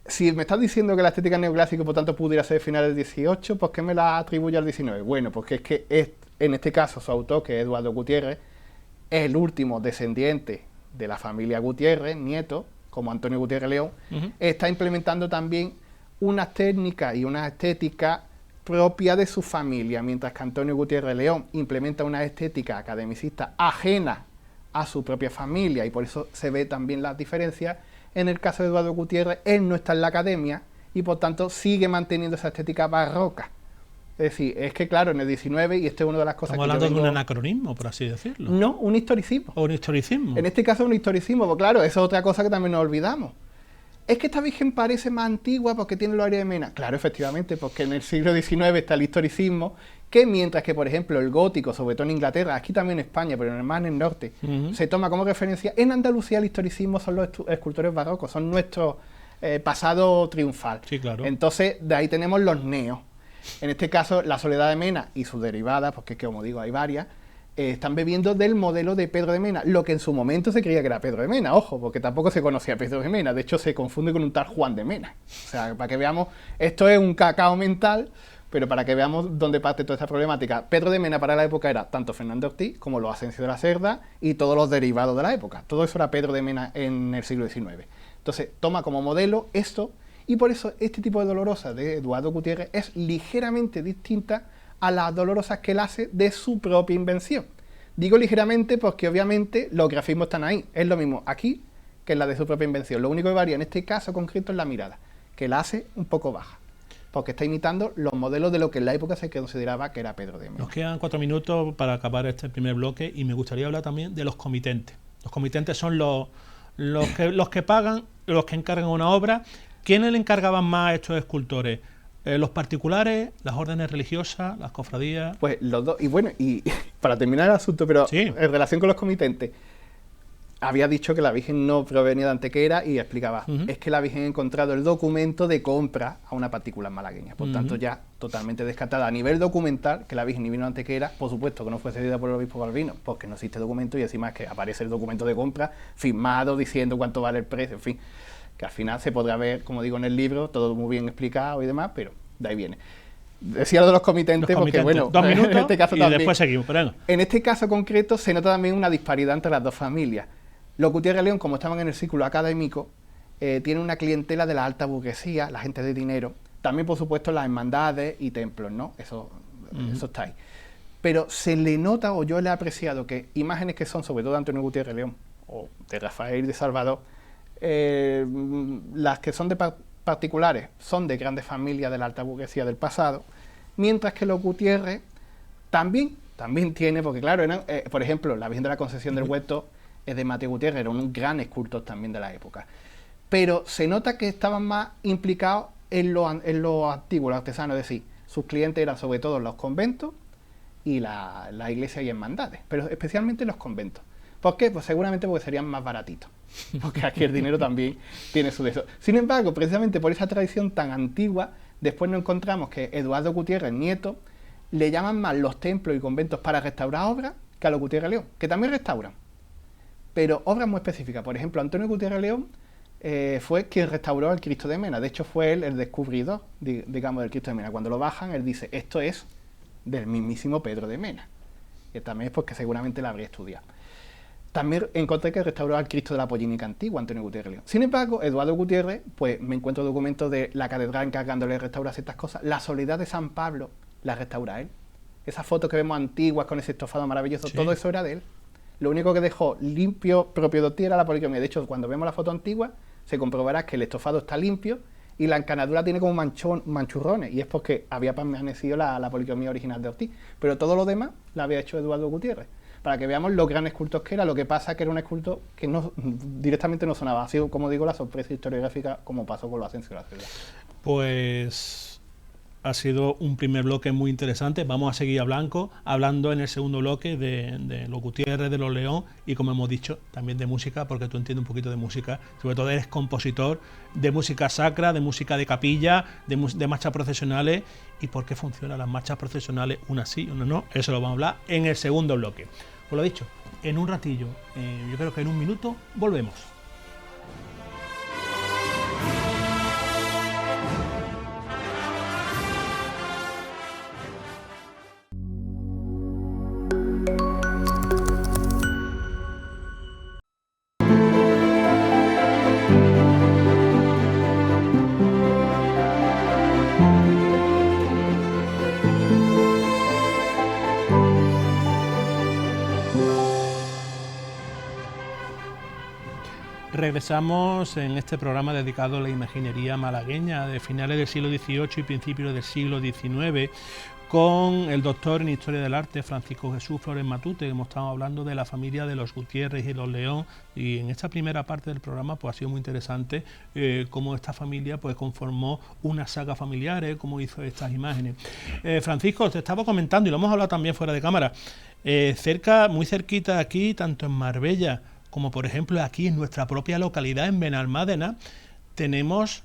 Si me estás diciendo que la estética neoclásica, por tanto, pudiera ser final del XVIII, ¿por qué me la atribuye al XIX? Bueno, porque es que en este caso su autor, que es Eduardo Gutiérrez, es el último descendiente de la familia Gutiérrez, nieto, como Antonio Gutiérrez León, está implementando también unas técnicas y una estética propia de su familia, mientras que Antonio Gutiérrez León implementa una estética academicista ajena a su propia familia, y por eso se ve también las diferencias. En el caso de Eduardo Gutiérrez, él no está en la academia y por tanto sigue manteniendo esa estética barroca. Es decir, es que claro, en el 19, y esto es una de las cosas Estamos hablando de un anacronismo, por así decirlo. No, un historicismo. O un historicismo. En este caso un historicismo, porque claro, eso es otra cosa que también nos olvidamos. Es que esta Virgen parece más antigua porque tiene los aires de Mena. Claro, efectivamente, porque en el siglo XIX está el historicismo, que mientras que, por ejemplo, el gótico, sobre todo en Inglaterra, aquí también en España, pero más en el norte, se toma como referencia, en Andalucía el historicismo son los escultores barrocos, son nuestro pasado triunfal. Sí, claro. Entonces, de ahí tenemos los neos. En este caso, la Soledad de Mena y sus derivadas, porque es que, como digo, hay varias, están bebiendo del modelo de Pedro de Mena, lo que en su momento se creía que era Pedro de Mena, ojo, porque tampoco se conocía a Pedro de Mena, de hecho se confunde con un tal Juan de Mena. O sea, para que veamos, esto es un cacao mental, pero para que veamos dónde parte toda esta problemática. Pedro de Mena para la época era tanto Fernando Ortiz como los Asensio de la Cerda y todos los derivados de la época. Todo eso era Pedro de Mena en el siglo XIX. Entonces, toma como modelo esto, y por eso este tipo de dolorosa de Eduardo Gutiérrez es ligeramente distinta a las dolorosas que él hace de su propia invención. Digo ligeramente porque obviamente los grafismos están ahí. Es lo mismo aquí que en la de su propia invención. Lo único que varía en este caso concreto es la mirada, que la hace un poco baja, porque está imitando los modelos de lo que en la época se consideraba que era Pedro de Mena. Nos quedan 4 minutos para acabar este primer bloque y me gustaría hablar también de los comitentes. Los comitentes son los que pagan, los que encargan una obra. ¿Quiénes le encargaban más a estos escultores? ¿Los particulares, las órdenes religiosas, las cofradías? Pues los dos. Y bueno, y para terminar el asunto, pero sí, en relación con los comitentes, había dicho que la Virgen no provenía de Antequera y explicaba, es que la Virgen ha encontrado el documento de compra a una particular malagueña. Por tanto, ya totalmente descartada a nivel documental que la Virgen ni vino de Antequera, por supuesto que no fue cedida por el obispo Balbino, porque no existe documento, y encima es que aparece el documento de compra firmado diciendo cuánto vale el precio, en fin, que al final se podrá ver, como digo en el libro, todo muy bien explicado y demás, pero de ahí viene. Decía lo de los comitentes, porque bueno, 2 minutos en este caso y también, después seguimos. Pero en este caso concreto se nota también una disparidad entre las dos familias. Los Gutiérrez León, como estaban en el círculo académico, tienen una clientela de la alta burguesía, la gente de dinero, también por supuesto las hermandades y templos, ¿no? Eso está ahí. Pero se le nota, o yo le he apreciado, que imágenes que son sobre todo de Antonio Gutiérrez León o de Rafael de Salvador, las que son de particulares son de grandes familias de la alta burguesía del pasado, mientras que los Gutiérrez también tiene, porque claro, eran, por ejemplo, la Virgen de la Concepción del Huerto es de Mateo Gutiérrez, era un gran escultor también de la época, pero se nota que estaban más implicados en lo antiguo, los artesanos, es decir, sus clientes eran sobre todo los conventos y la iglesia y hermandades, pero especialmente los conventos. ¿Por qué? Pues seguramente porque serían más baratitos, porque aquí el dinero también tiene su de eso. Sin embargo, precisamente por esa tradición tan antigua, después nos encontramos que Eduardo Gutiérrez, nieto, le llaman más los templos y conventos para restaurar obras que a los Gutiérrez León, que también restauran, pero obras muy específicas. Por ejemplo, Antonio Gutiérrez León fue quien restauró el Cristo de Mena. De hecho, fue él el descubridor, digamos, del Cristo de Mena. Cuando lo bajan, él dice, esto es del mismísimo Pedro de Mena. Y también es porque seguramente la habría estudiado. También encontré que restauró al Cristo de la Pollínica Antigua, Antonio Gutiérrez León. Sin embargo, Eduardo Gutiérrez, pues me encuentro documentos de la catedral encargándole de restaurar ciertas cosas. La Soledad de San Pablo la restaura él. Esas fotos que vemos antiguas con ese estofado maravilloso, sí, todo eso era de él. Lo único que dejó limpio, propio de era la policromía. De hecho, cuando vemos la foto antigua, se comprobará que el estofado está limpio y la encanadura tiene como manchurrones, y es porque había permanecido la policromía original de Ortiz, pero todo lo demás la había hecho Eduardo Gutiérrez, para que veamos lo gran escultor que era. Lo que pasa que era un escultor que no directamente no sonaba, ha sido, como digo, la sorpresa historiográfica, como pasó con los Asensio de la Ciudad. Pues ha sido un primer bloque muy interesante. Vamos a seguir hablando en el segundo bloque de los Gutiérrez, de los León y, como hemos dicho, también de música, porque tú entiendes un poquito de música. Sobre todo eres compositor de música sacra, de música de capilla, de marchas procesionales, y por qué funcionan las marchas procesionales, una sí, una no. Eso lo vamos a hablar en el segundo bloque. Pues lo dicho, en un ratillo, yo creo que en un minuto, volvemos. Regresamos en este programa dedicado a la imaginería malagueña de finales del siglo XVIII y principios del siglo XIX, con el doctor en Historia del Arte Francisco Jesús Flores Matute, que hemos estado hablando de la familia de los Gutiérrez y los León, y en esta primera parte del programa pues ha sido muy interesante cómo esta familia pues conformó una saga familiar, cómo hizo estas imágenes. Francisco, te estaba comentando, y lo hemos hablado también fuera de cámara, muy cerquita de aquí, tanto en Marbella como por ejemplo aquí en nuestra propia localidad, en Benalmádena, tenemos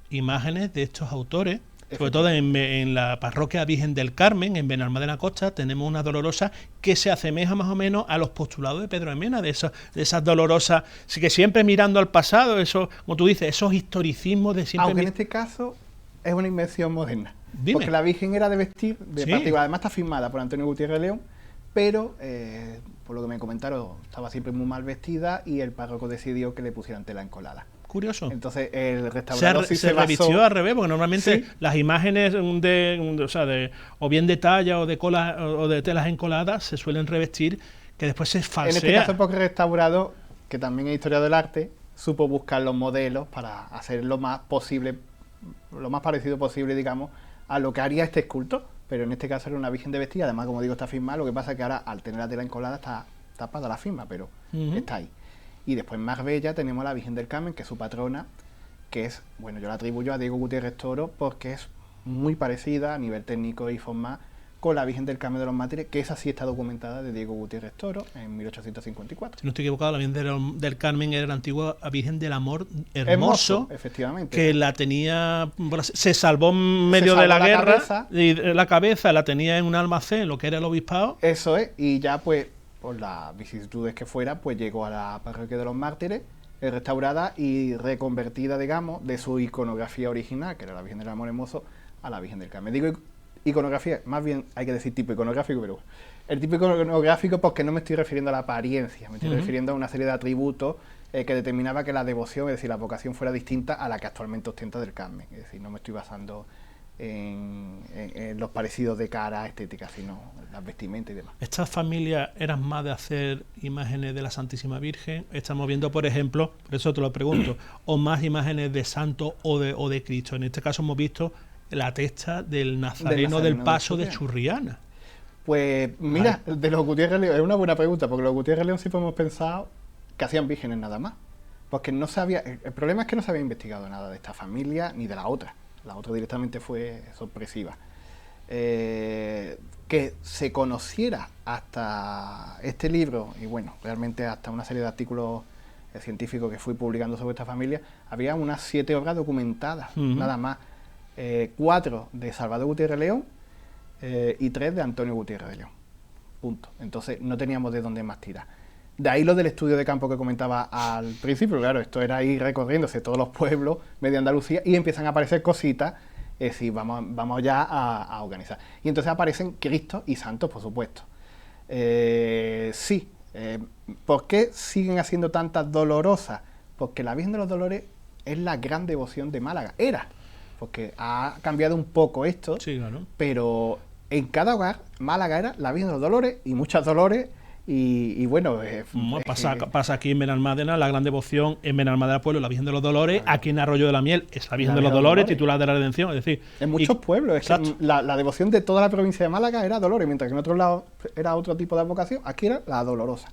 imágenes de estos autores. Sobre todo en la parroquia Virgen del Carmen, en Benalmádena Costa, tenemos una dolorosa que se asemeja más o menos a los postulados de Pedro de Mena, de esas dolorosas, que siempre mirando al pasado, eso, como tú dices, esos historicismos de siempre. Aunque en este caso es una invención moderna. Dime. Porque la Virgen era de vestir, de Sí. particular, además está firmada por Antonio Gutiérrez León, pero por lo que me comentaron, estaba siempre muy mal vestida y el párroco decidió que le pusieran tela encolada. Curioso. Entonces el restaurador se basó... revistió al revés, porque normalmente Sí. las imágenes o bien de talla o de cola o de telas encoladas se suelen revestir, que después se falsea. En este caso, porque el restaurador, que también es historiador del arte, supo buscar los modelos para hacer lo más posible, lo más parecido posible, digamos, a lo que haría este escultor. Pero en este caso era una virgen de vestida, además, como digo, está firmada. Lo que pasa es que ahora, al tener la tela encolada, está tapada la firma, pero está ahí. Y después en Marbella tenemos la Virgen del Carmen, que es su patrona, que es, bueno, yo la atribuyo a Diego Gutiérrez Toro porque es muy parecida a nivel técnico y formal con la Virgen del Carmen de los Mártires, que esa sí está documentada de Diego Gutiérrez Toro en 1854. Si no estoy equivocado, la Virgen del Carmen era la antigua Virgen del Amor Hermoso, efectivamente. Que la tenía, se salvó en medio de la guerra, cabeza. Y la cabeza la tenía en un almacén, lo que era el obispado. Eso es, y ya pues, por las vicisitudes que fuera, pues llegó a la parroquia de los Mártires, restaurada y reconvertida, digamos, de su iconografía original, que era la Virgen del Amor Hermoso, a la Virgen del Carmen. Digo iconografía, más bien hay que decir tipo iconográfico, pero el tipo iconográfico porque no me estoy refiriendo a la apariencia, me estoy refiriendo a una serie de atributos que determinaba que la devoción, es decir, la vocación fuera distinta a la que actualmente ostenta del Carmen. Es decir, no me estoy basando en los parecidos de cara estética, sino las vestimentas y demás. ¿Estas familias eran más de hacer imágenes de la Santísima Virgen? Estamos viendo, por ejemplo, por eso te lo pregunto, o más imágenes de santos o de Cristo. En este caso hemos visto la testa del Nazareno del Paso de Churriana. Pues mira, de los Gutiérrez León, es una buena pregunta, porque los Gutiérrez León siempre hemos pensado que hacían vírgenes nada más. Porque no se había, el problema es que no se había investigado nada de esta familia ni de la otra. La otra directamente fue sorpresiva. Que se conociera hasta este libro, y bueno, realmente hasta una serie de artículos científicos que fui publicando sobre esta familia, había unas 7 obras documentadas, nada más. 4 de Salvador Gutiérrez León y 3 de Antonio Gutiérrez de León. Punto. Entonces no teníamos de dónde más tirar. De ahí lo del estudio de campo que comentaba al principio, claro, esto era ir recorriéndose todos los pueblos medio Andalucía y empiezan a aparecer cositas, sí, vamos ya a organizar. Y entonces aparecen Cristos y santos, por supuesto. ¿Por qué siguen haciendo tantas dolorosas? Porque la Virgen de los Dolores es la gran devoción de Málaga, era, porque ha cambiado un poco esto, Sí, claro. pero en cada hogar Málaga era la Virgen de los Dolores y muchas Dolores Y bueno, pasa aquí en Benalmádena, la gran devoción en Benalmádena Pueblo, la Virgen de los Dolores, aquí en Arroyo de la Miel es la Virgen de los Dolores, titular de la Redención, es decir... En muchos pueblos, es que la devoción de toda la provincia de Málaga era Dolores, mientras que en otros lados era otro tipo de advocación, aquí era la Dolorosa.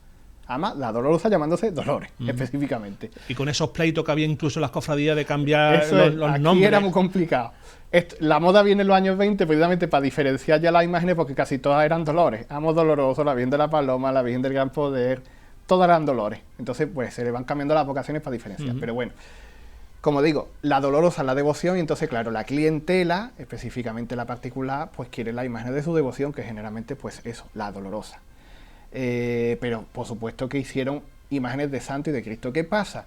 Además, la Dolorosa llamándose Dolores, específicamente. Y con esos pleitos que había incluso en las cofradías de cambiar los aquí nombres. Era muy complicado. La moda viene en los años 20 precisamente para diferenciar ya las imágenes, porque casi todas eran Dolores. Amo Doloroso, la Virgen de la Paloma, la Virgen del Gran Poder, todas eran Dolores. Entonces, pues se le van cambiando las vocaciones para diferenciar. Pero bueno, como digo, la Dolorosa es la devoción, y entonces, claro, la clientela, específicamente la particular, pues quiere la imagen de su devoción, que generalmente, pues eso, la Dolorosa. Pero por supuesto que hicieron imágenes de santo y de Cristo. ¿Qué pasa?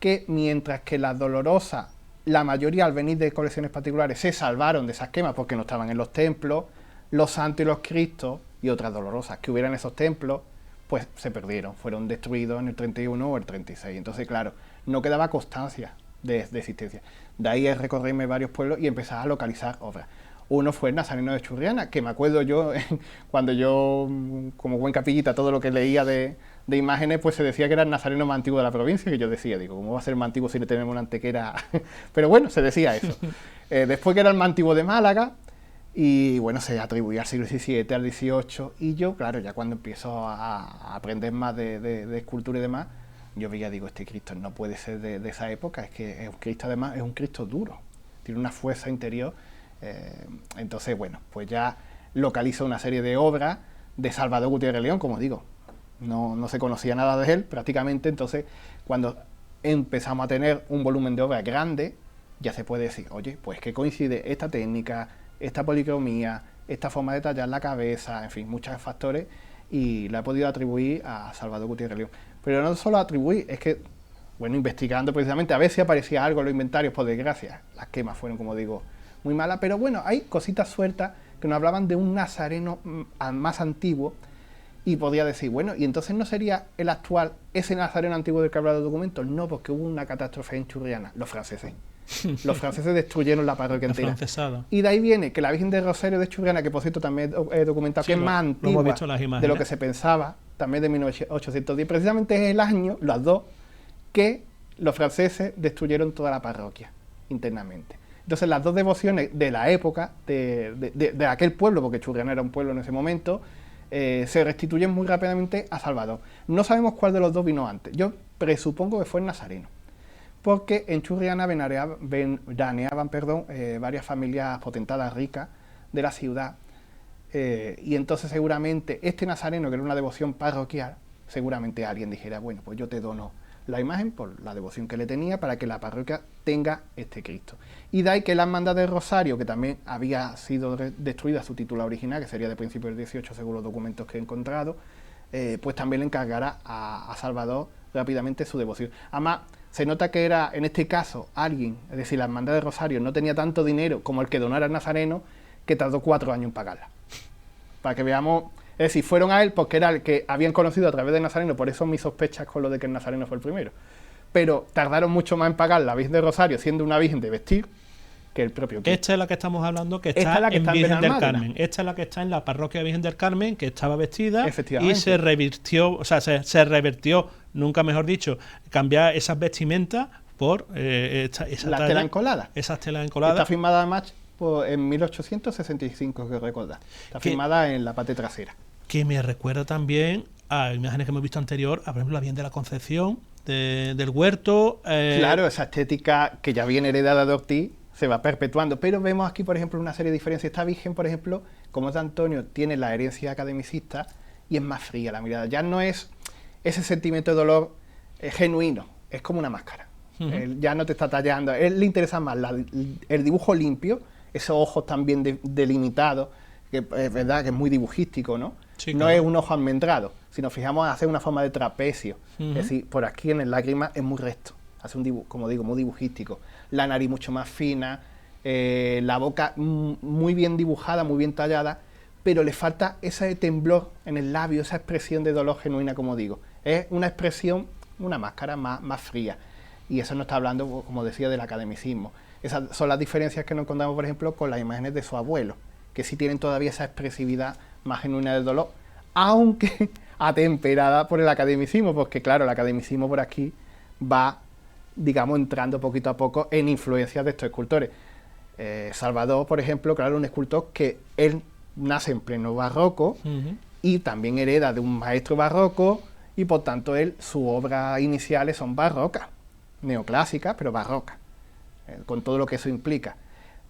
Que mientras que las dolorosas, la mayoría al venir de colecciones particulares se salvaron de esas quemas porque no estaban en los templos, los santos y los cristos y otras dolorosas que hubieran en esos templos, pues se perdieron, fueron destruidos en el 31 o el 36. Entonces, claro, no quedaba constancia de existencia. De ahí es recorrerme varios pueblos y empezar a localizar obras. Uno fue el Nazareno de Churriana, que me acuerdo yo, cuando yo, como buen capillita, todo lo que leía de imágenes, pues se decía que era el nazareno más antiguo de la provincia, que yo decía, digo, ¿cómo va a ser el más antiguo si le tenemos una antequera? Pero bueno, se decía eso. Después que era el más antiguo de Málaga, y bueno, se atribuía al siglo XVII, al XVIII, y yo, claro, ya cuando empiezo a aprender más de escultura y demás, yo veía, digo, este Cristo no puede ser de esa época, es que es un Cristo, además, es un Cristo duro, tiene una fuerza interior. Entonces, bueno, pues ya localizo una serie de obras de Salvador Gutiérrez León, como digo, no se conocía nada de él prácticamente. Entonces, cuando empezamos a tener un volumen de obras grande, ya se puede decir, oye, pues que coincide esta técnica, esta policromía, esta forma de tallar la cabeza, en fin, muchos factores, y la he podido atribuir a Salvador Gutiérrez León. Pero no solo atribuir, es que, bueno, investigando precisamente, a ver si aparecía algo en los inventarios, por desgracia, las quemas fueron, como digo, muy mala, pero bueno, hay cositas sueltas que nos hablaban de un nazareno más antiguo, y podía decir, bueno, ¿y entonces no sería el actual ese nazareno antiguo del que habla de documentos? No, porque hubo una catástrofe en Churriana, los franceses. Los franceses destruyeron la parroquia entera. Y de ahí viene que la Virgen del Rosario de Churriana, que por cierto también he documentado, sí, que es más antigua de lo que se pensaba, también de 1810, precisamente es el año, los dos, que los franceses destruyeron toda la parroquia internamente. Entonces las dos devociones de la época, de aquel pueblo, porque Churriana era un pueblo en ese momento, se restituyen muy rápidamente a Salvador. No sabemos cuál de los dos vino antes. Yo presupongo que fue el nazareno, porque en Churriana veraneaban varias familias potentadas ricas de la ciudad, y entonces seguramente este nazareno, que era una devoción parroquial, seguramente alguien dijera, bueno, pues yo te dono la imagen por la devoción que le tenía para que la parroquia tenga este Cristo. Y de ahí que la Hermandad del Rosario, que también había sido destruida su título original, que sería de principios del 18 según los documentos que he encontrado, pues también le encargará a Salvador rápidamente su devoción. Además, se nota que era, en este caso, alguien, es decir, la Hermandad del Rosario no tenía tanto dinero como el que donara el nazareno, que tardó 4 años en pagarla. Para que veamos... Es decir, fueron a él porque era el que habían conocido a través del nazareno, por eso mis sospechas con lo de que el nazareno fue el primero. Pero tardaron mucho más en pagar la Virgen del Rosario, siendo una Virgen de vestir, que el propio Cristo. Esta es la que estamos hablando, que está en Virgen del Carmen. Esta es la que está en la parroquia Virgen del Carmen, que estaba vestida y se revirtió, o sea, se revertió, nunca mejor dicho, cambiar esas vestimentas por la tela encolada. Esas telas encoladas. Está firmada además en 1865, que recordar. Está firmada en la parte trasera. Que me recuerda también a imágenes que hemos visto anterior, por ejemplo, la Virgen de la Concepción, del Huerto. Claro, esa estética que ya viene heredada de Ortiz se va perpetuando, pero vemos aquí, por ejemplo, una serie de diferencias. Esta Virgen, por ejemplo, como es de Antonio, tiene la herencia academicista y es más fría la mirada. Ya no es ese sentimiento de dolor genuino, es como una máscara. Él ya no te está tallando, a él le interesa más el dibujo limpio, esos ojos también delimitados, que es verdad que es muy dibujístico, ¿no? Sí, no claro. Es un ojo almendrado, si nos fijamos hace una forma de trapecio, es decir, por aquí en el lágrima es muy recto, hace un dibujo, como digo, muy dibujístico, la nariz mucho más fina, la boca muy bien dibujada, muy bien tallada, pero le falta ese temblor en el labio, esa expresión de dolor genuina, como digo, es una expresión, una máscara más fría, y eso no está hablando, como decía, del academicismo. Esas son las diferencias que nos encontramos, por ejemplo, con las imágenes de su abuelo, que sí tienen todavía esa expresividad más genuina del dolor, aunque atemperada por el academicismo, porque claro, el academicismo por aquí va, digamos, entrando poquito a poco en influencias de estos escultores. Salvador, por ejemplo, claro, un escultor que él nace en pleno barroco y también hereda de un maestro barroco y por tanto sus obras iniciales son barrocas, neoclásicas, pero barrocas, con todo lo que eso implica.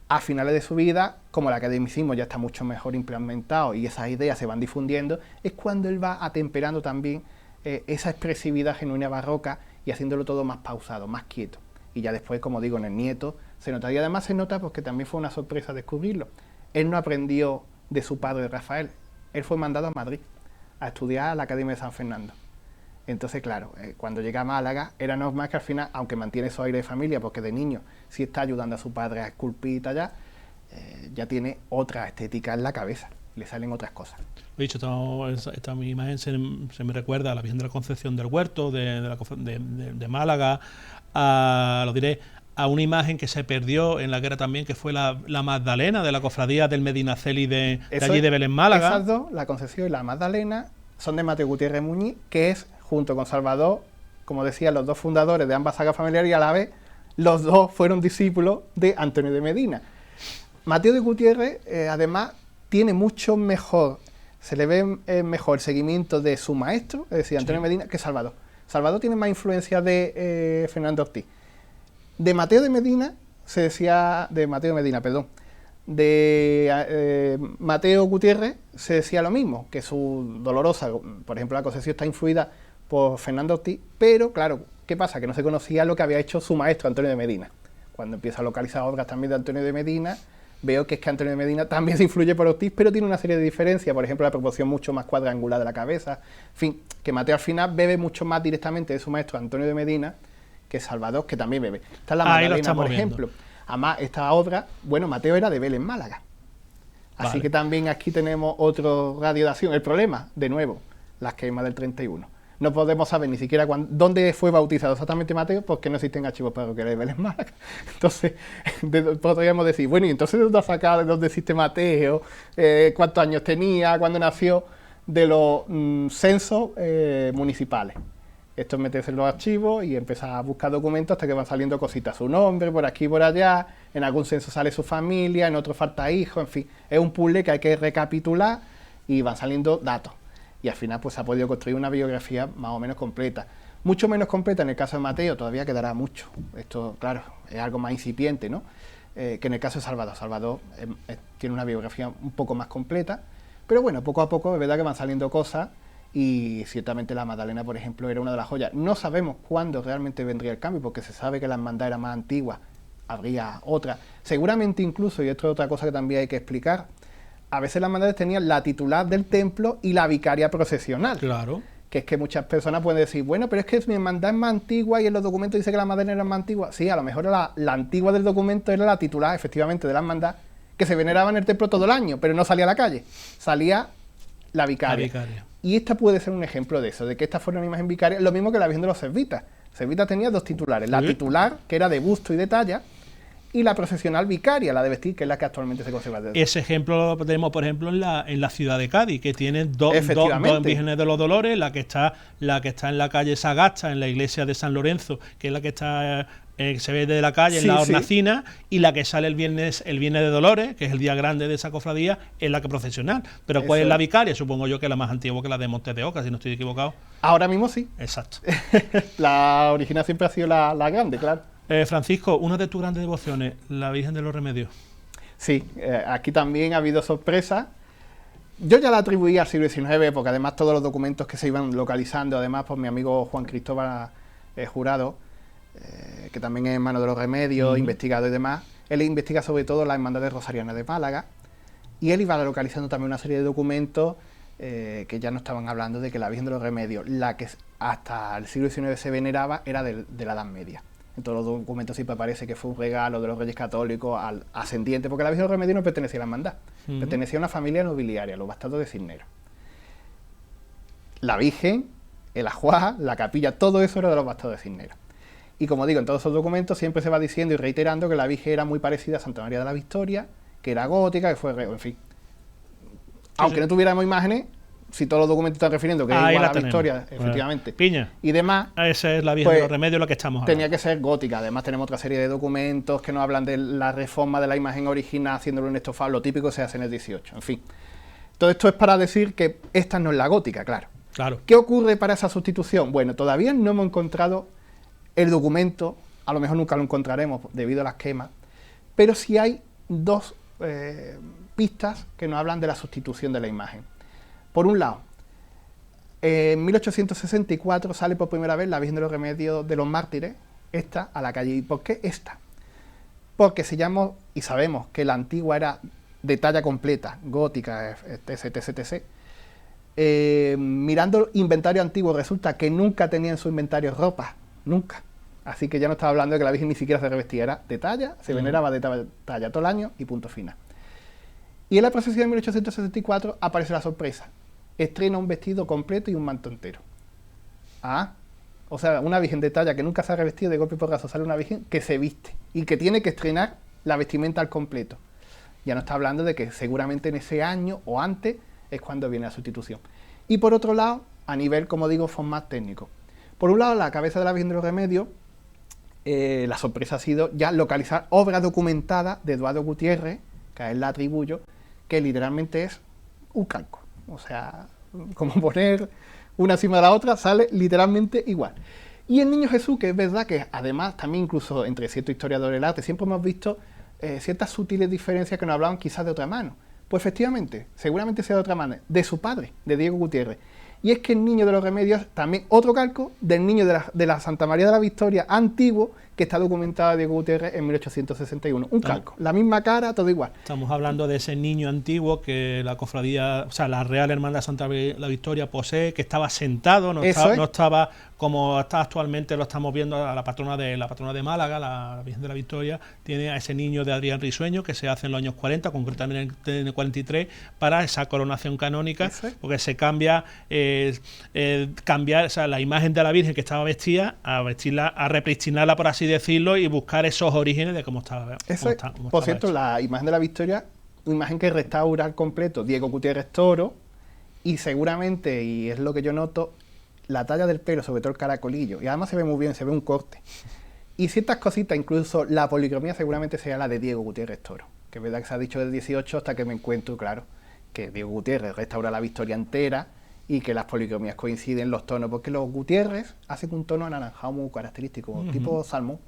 A finales de su vida, como el academicismo ya está mucho mejor implementado y esas ideas se van difundiendo, es cuando él va atemperando también esa expresividad genuina barroca y haciéndolo todo más pausado, más quieto. Y ya después, como digo, en el nieto se nota. Y además se nota porque también fue una sorpresa descubrirlo. Él no aprendió de su padre Rafael, él fue mandado a Madrid a estudiar a la Academia de San Fernando. Entonces, claro, cuando llega a Málaga, era normal que al final, aunque mantiene su aire de familia, porque de niño sí está ayudando a su padre a esculpir y tallar, ya tiene otra estética en la cabeza, le salen otras cosas. He dicho, esta mi imagen se me recuerda a la Virgen de la Concepción del Huerto, de Málaga, lo diré, a una imagen que se perdió en la guerra también, que fue la Magdalena, de la cofradía del Medinaceli de allí de Belén, Málaga. Esas dos, la Concepción y la Magdalena, son de Mateo Gutiérrez Muñiz, que es, junto con Salvador, como decía, los dos fundadores de ambas sagas familiares, y a la vez los dos fueron discípulos de Antonio de Medina. Mateo de Gutiérrez, además, tiene mucho mejor, se le ve mejor seguimiento de su maestro, es decir, Antonio de Medina, que Salvador. Salvador tiene más influencia de Fernando Ortiz. De Mateo de Medina, de Mateo Gutiérrez se decía lo mismo, que su Dolorosa, por ejemplo, la Concepción está influida por Fernando Ortiz, pero claro, ¿qué pasa? Que no se conocía lo que había hecho su maestro Antonio de Medina. Cuando empiezo a localizar obras también de Antonio de Medina, veo que es que Antonio de Medina también se influye por Ortiz, pero tiene una serie de diferencias, por ejemplo, la proporción mucho más cuadrangular de la cabeza, en fin, que Mateo al final bebe mucho más directamente de su maestro Antonio de Medina que Salvador, que también bebe. Esta es la Magdalena, por ejemplo. Además, esta obra, bueno, Mateo era de Belén, Málaga. Así que también aquí tenemos otro radio de acción. El problema, de nuevo, las quemas del 31. No podemos saber ni siquiera dónde fue bautizado exactamente Mateo, porque no existen archivos parroquiales de Belén, Málaga. Entonces, podríamos decir, bueno, ¿y entonces de dónde ha sacado, de dónde existe Mateo? ¿Cuántos años tenía? ¿Cuándo nació? De los censos municipales. Esto es meterse en los archivos y empezar a buscar documentos hasta que van saliendo cositas. Su nombre, por aquí y por allá, en algún censo sale su familia, en otro falta hijo, en fin. Es un puzzle que hay que recapitular y van saliendo datos. Y al final pues se ha podido construir una biografía más o menos completa. Mucho menos completa en el caso de Mateo, todavía quedará mucho. Esto, claro, es algo más incipiente, ¿no? Que en el caso de Salvador. Salvador tiene una biografía un poco más completa, pero bueno, poco a poco es verdad que van saliendo cosas. Y ciertamente la Magdalena, por ejemplo, era una de las joyas. No sabemos cuándo realmente vendría el cambio, porque se sabe que la hermandad era más antigua, habría otra. Seguramente incluso, y esto es otra cosa que también hay que explicar, a veces las hermandades tenían la titular del templo y la vicaria procesional. Claro. Que es que muchas personas pueden decir, bueno, pero es que mi hermandad es más antigua y en los documentos dice que la Magdalena era más antigua. Sí, a lo mejor la antigua del documento era la titular, efectivamente, de la hermandad, que se veneraba en el templo todo el año, pero no salía a la calle, salía la vicaria. Y esta puede ser un ejemplo de eso, de que esta fuera una imagen vicaria, lo mismo que la Virgen de los Servitas. Servitas tenía dos titulares, la titular, que era de busto y de talla, y la procesional vicaria, la de vestir, que es la que actualmente se conserva. Ese ejemplo lo tenemos, por ejemplo, en la ciudad de Cádiz, que tiene dos vírgenes de los Dolores, la que está en la calle Sagasta, en la iglesia de San Lorenzo, que es la que está se ve desde la calle, en la hornacina, y la que sale el viernes de Dolores, que es el día grande de esa cofradía, es la que procesional. Pero ¿cuál es la vicaria? Supongo yo que la más antigua, que la de Montes de Oca, si no estoy equivocado. Ahora mismo sí. Exacto. La original siempre ha sido la grande, claro. Francisco, una de tus grandes devociones, la Virgen de los Remedios. Sí, aquí también ha habido sorpresas. Yo ya la atribuí al siglo XIX, porque además todos los documentos que se iban localizando, además por mi amigo Juan Cristóbal Jurado, que también es hermano de los Remedios, investigado y demás, él investiga sobre todo las hermandades rosarianas de Málaga, y él iba localizando también una serie de documentos que ya no estaban hablando de que la Virgen de los Remedios, la que hasta el siglo XIX se veneraba, era de la Edad Media. En todos los documentos siempre aparece que fue un regalo de los Reyes Católicos al ascendiente, porque la Virgen de los Remedios no pertenecía a la hermandad, pertenecía a una familia nobiliaria, los Bastardos de Cisneros. La Virgen, el ajuar, la capilla, todo eso era de los Bastardos de Cisneros. Y como digo, en todos esos documentos siempre se va diciendo y reiterando que la Virgen era muy parecida a Santa María de la Victoria, que era gótica, que fue, en fin. Aunque no tuviéramos imágenes, si todos los documentos están refiriendo que es Ahí igual la a la tenemos. Victoria, efectivamente, Piña. y demás, Esa es la Virgen pues, de los Remedios, lo que estamos hablando. tenía que ser gótica. Además tenemos otra serie de documentos que nos hablan de la reforma de la imagen original, haciéndolo en estofado, lo típico se hace en el 18, en fin. Todo esto es para decir que esta no es la gótica, claro. Claro. ¿Qué ocurre para esa sustitución? Bueno, todavía no hemos encontrado el documento, a lo mejor nunca lo encontraremos debido a las quemas, pero sí hay dos pistas que nos hablan de la sustitución de la imagen. Por un lado, en 1864 sale por primera vez la Virgen de los Remedios de los Mártires, esta, a la calle. ¿Y por qué esta? Porque se llama, y sabemos que la antigua era de talla completa, gótica, etc. Mirando inventario antiguo resulta que nunca tenía en su inventario ropa, nunca. Así que ya no estaba hablando de que la Virgen ni siquiera se revestía, era de talla, se veneraba de talla todo el año y punto final. Y en la procesión de 1864 aparece la sorpresa, estrena un vestido completo y un manto entero. Ah, o sea, una Virgen de talla que nunca se ha revestido, de golpe y porrazo sale una Virgen que se viste y que tiene que estrenar la vestimenta al completo. Ya no está hablando de que seguramente en ese año o antes es cuando viene la sustitución. Y por otro lado, a nivel, como digo, más técnico. Por un lado, la cabeza de la Virgen de los Remedios, la sorpresa ha sido ya localizar obra documentada de Eduardo Gutiérrez, que a él la atribuyo, que literalmente es un calco. O sea, como poner una encima de la otra, sale literalmente igual. Y el Niño Jesús, que es verdad que además también incluso entre ciertos historiadores del arte siempre hemos visto ciertas sutiles diferencias que nos hablaban quizás de otra mano. Pues efectivamente, seguramente sea de otra mano, de su padre, de Diego Gutiérrez. Y es que el Niño de los Remedios, también otro calco del Niño de la Santa María de la Victoria antiguo, que está documentado de Diego Gutiérrez en 1861. Un calco, la misma cara, todo igual. Estamos hablando de ese niño antiguo que la cofradía, o sea, la Real Hermandad de Santa la Victoria posee, que estaba sentado, no estaba como está actualmente, lo estamos viendo a la patrona de Málaga, la Virgen de la Victoria, tiene a ese niño de Adrián Risueño, que se hace en los años 40, concretamente en el 43, para esa coronación canónica, porque se cambia, o sea, la imagen de la Virgen que estaba vestida, a vestirla, a repristinarla, por así decirlo, y buscar esos orígenes de cómo estaba. Por cierto, la imagen de la Victoria, una imagen que restaura al completo Diego Gutiérrez Toro, y seguramente, y es lo que yo noto, la talla del pelo, sobre todo el caracolillo, y además se ve muy bien, se ve un corte. Y ciertas cositas, incluso la policromía seguramente sea la de Diego Gutiérrez Toro, que es verdad que se ha dicho del 18 hasta que me encuentro, claro, que Diego Gutiérrez restaura la Victoria entera y que las policromías coinciden los tonos, porque los Gutiérrez hacen un tono anaranjado muy característico, tipo salmón.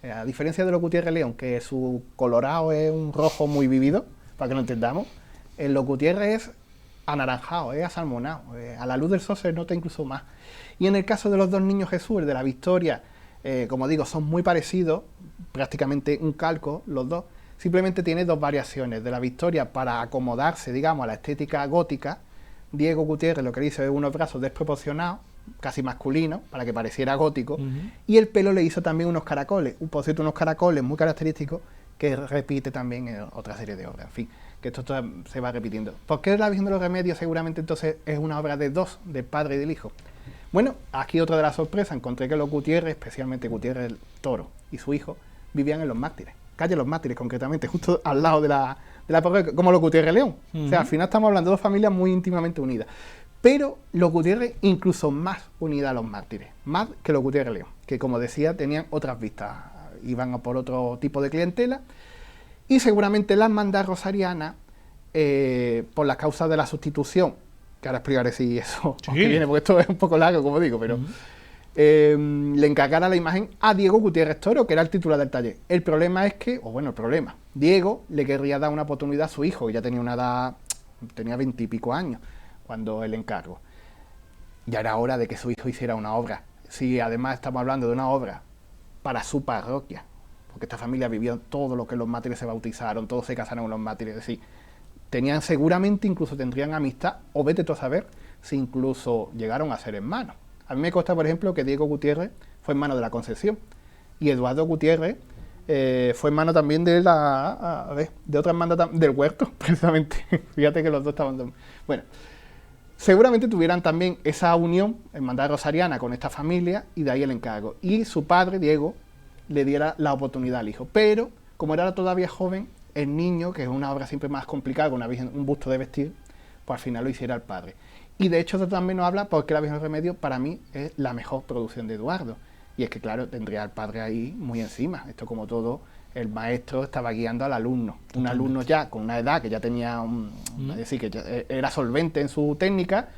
A diferencia de los Gutiérrez León, que su colorado es un rojo muy vivido, para que lo entendamos, en los Gutiérrez es anaranjado, es asalmonado, a la luz del sol se nota incluso más. Y en el caso de los dos Niños Jesús, el de la Victoria, como digo, son muy parecidos, prácticamente un calco los dos, simplemente tiene dos variaciones. De la Victoria, para acomodarse, digamos, a la estética gótica, Diego Gutiérrez lo que dice es unos brazos desproporcionados, casi masculinos, para que pareciera gótico, y el pelo le hizo también unos caracoles, por cierto, unos caracoles muy característicos que repite también en otra serie de obras, en fin, que esto se va repitiendo. ¿Por qué la Virgen de los Remedios seguramente entonces es una obra de dos, del padre y del hijo? Bueno, aquí otra de las sorpresas, encontré que los Gutiérrez, especialmente Gutiérrez el Toro y su hijo, vivían en Los Mártires, calle Los Mártires concretamente, justo al lado de la parroquia, como los Gutiérrez León. O sea, al final estamos hablando de dos familias muy íntimamente unidas. Pero los Gutiérrez incluso más unidas a los Mártires, más que los Gutiérrez León, que como decía tenían otras vistas, iban a por otro tipo de clientela, y seguramente la hermandad rosariana, por la causa de la sustitución, que ahora explicaré si eso que viene, porque esto es un poco largo, como digo, pero le encargara la imagen a Diego Gutiérrez Toro, que era el titular del taller. El problema es que, Diego le querría dar una oportunidad a su hijo, que ya tenía una edad, tenía 20 y pico años, cuando el encargo. Ya era hora de que su hijo hiciera una obra. Si además estamos hablando de una obra para su parroquia, porque esta familia vivió todo lo que los Mártires se bautizaron, todos se casaron con los Mártires, es decir, tenían seguramente, incluso tendrían amistad, o vete tú a saber, si incluso llegaron a ser hermanos. A mí me consta, por ejemplo, que Diego Gutiérrez fue hermano de la Concepción, y Eduardo Gutiérrez fue hermano también de otra hermandad del Huerto, precisamente. Fíjate que los dos estaban... Bueno, seguramente tuvieran también esa unión, hermandad rosariana, con esta familia, y de ahí el encargo. Y su padre, Diego, le diera la oportunidad al hijo. Pero, como era todavía joven, el niño, que es una obra siempre más complicada, con una virgen, un busto de vestir, pues al final lo hiciera el padre. Y de hecho también nos habla porque La Virgen del Remedio para mí es la mejor producción de Eduardo. Y es que claro, tendría al padre ahí muy encima. Esto como todo, el maestro estaba guiando al alumno. Totalmente. Un alumno ya con una edad que ya tenía, es decir, que ya era solvente en su técnica,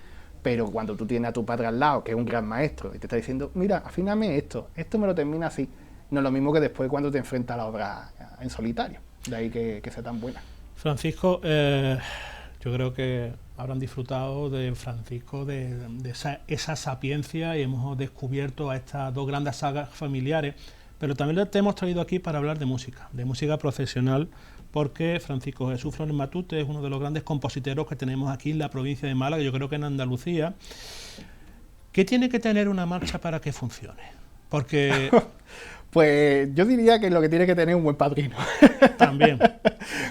pero cuando tú tienes a tu padre al lado, que es un gran maestro, y te está diciendo, mira, afíname esto me lo termina así. No es lo mismo que después cuando te enfrentas a la obra en solitario. De ahí que sea tan buena. Francisco, yo creo que habrán disfrutado de Francisco, de esa sapiencia, y hemos descubierto a estas dos grandes sagas familiares, pero también te hemos traído aquí para hablar de música profesional, porque Francisco Jesús Flores Matute es uno de los grandes compositores que tenemos aquí en la provincia de Málaga, yo creo que en Andalucía. ¿Qué tiene que tener una marcha para que funcione? Porque... Pues yo diría que lo que tiene que tener es un buen padrino. También.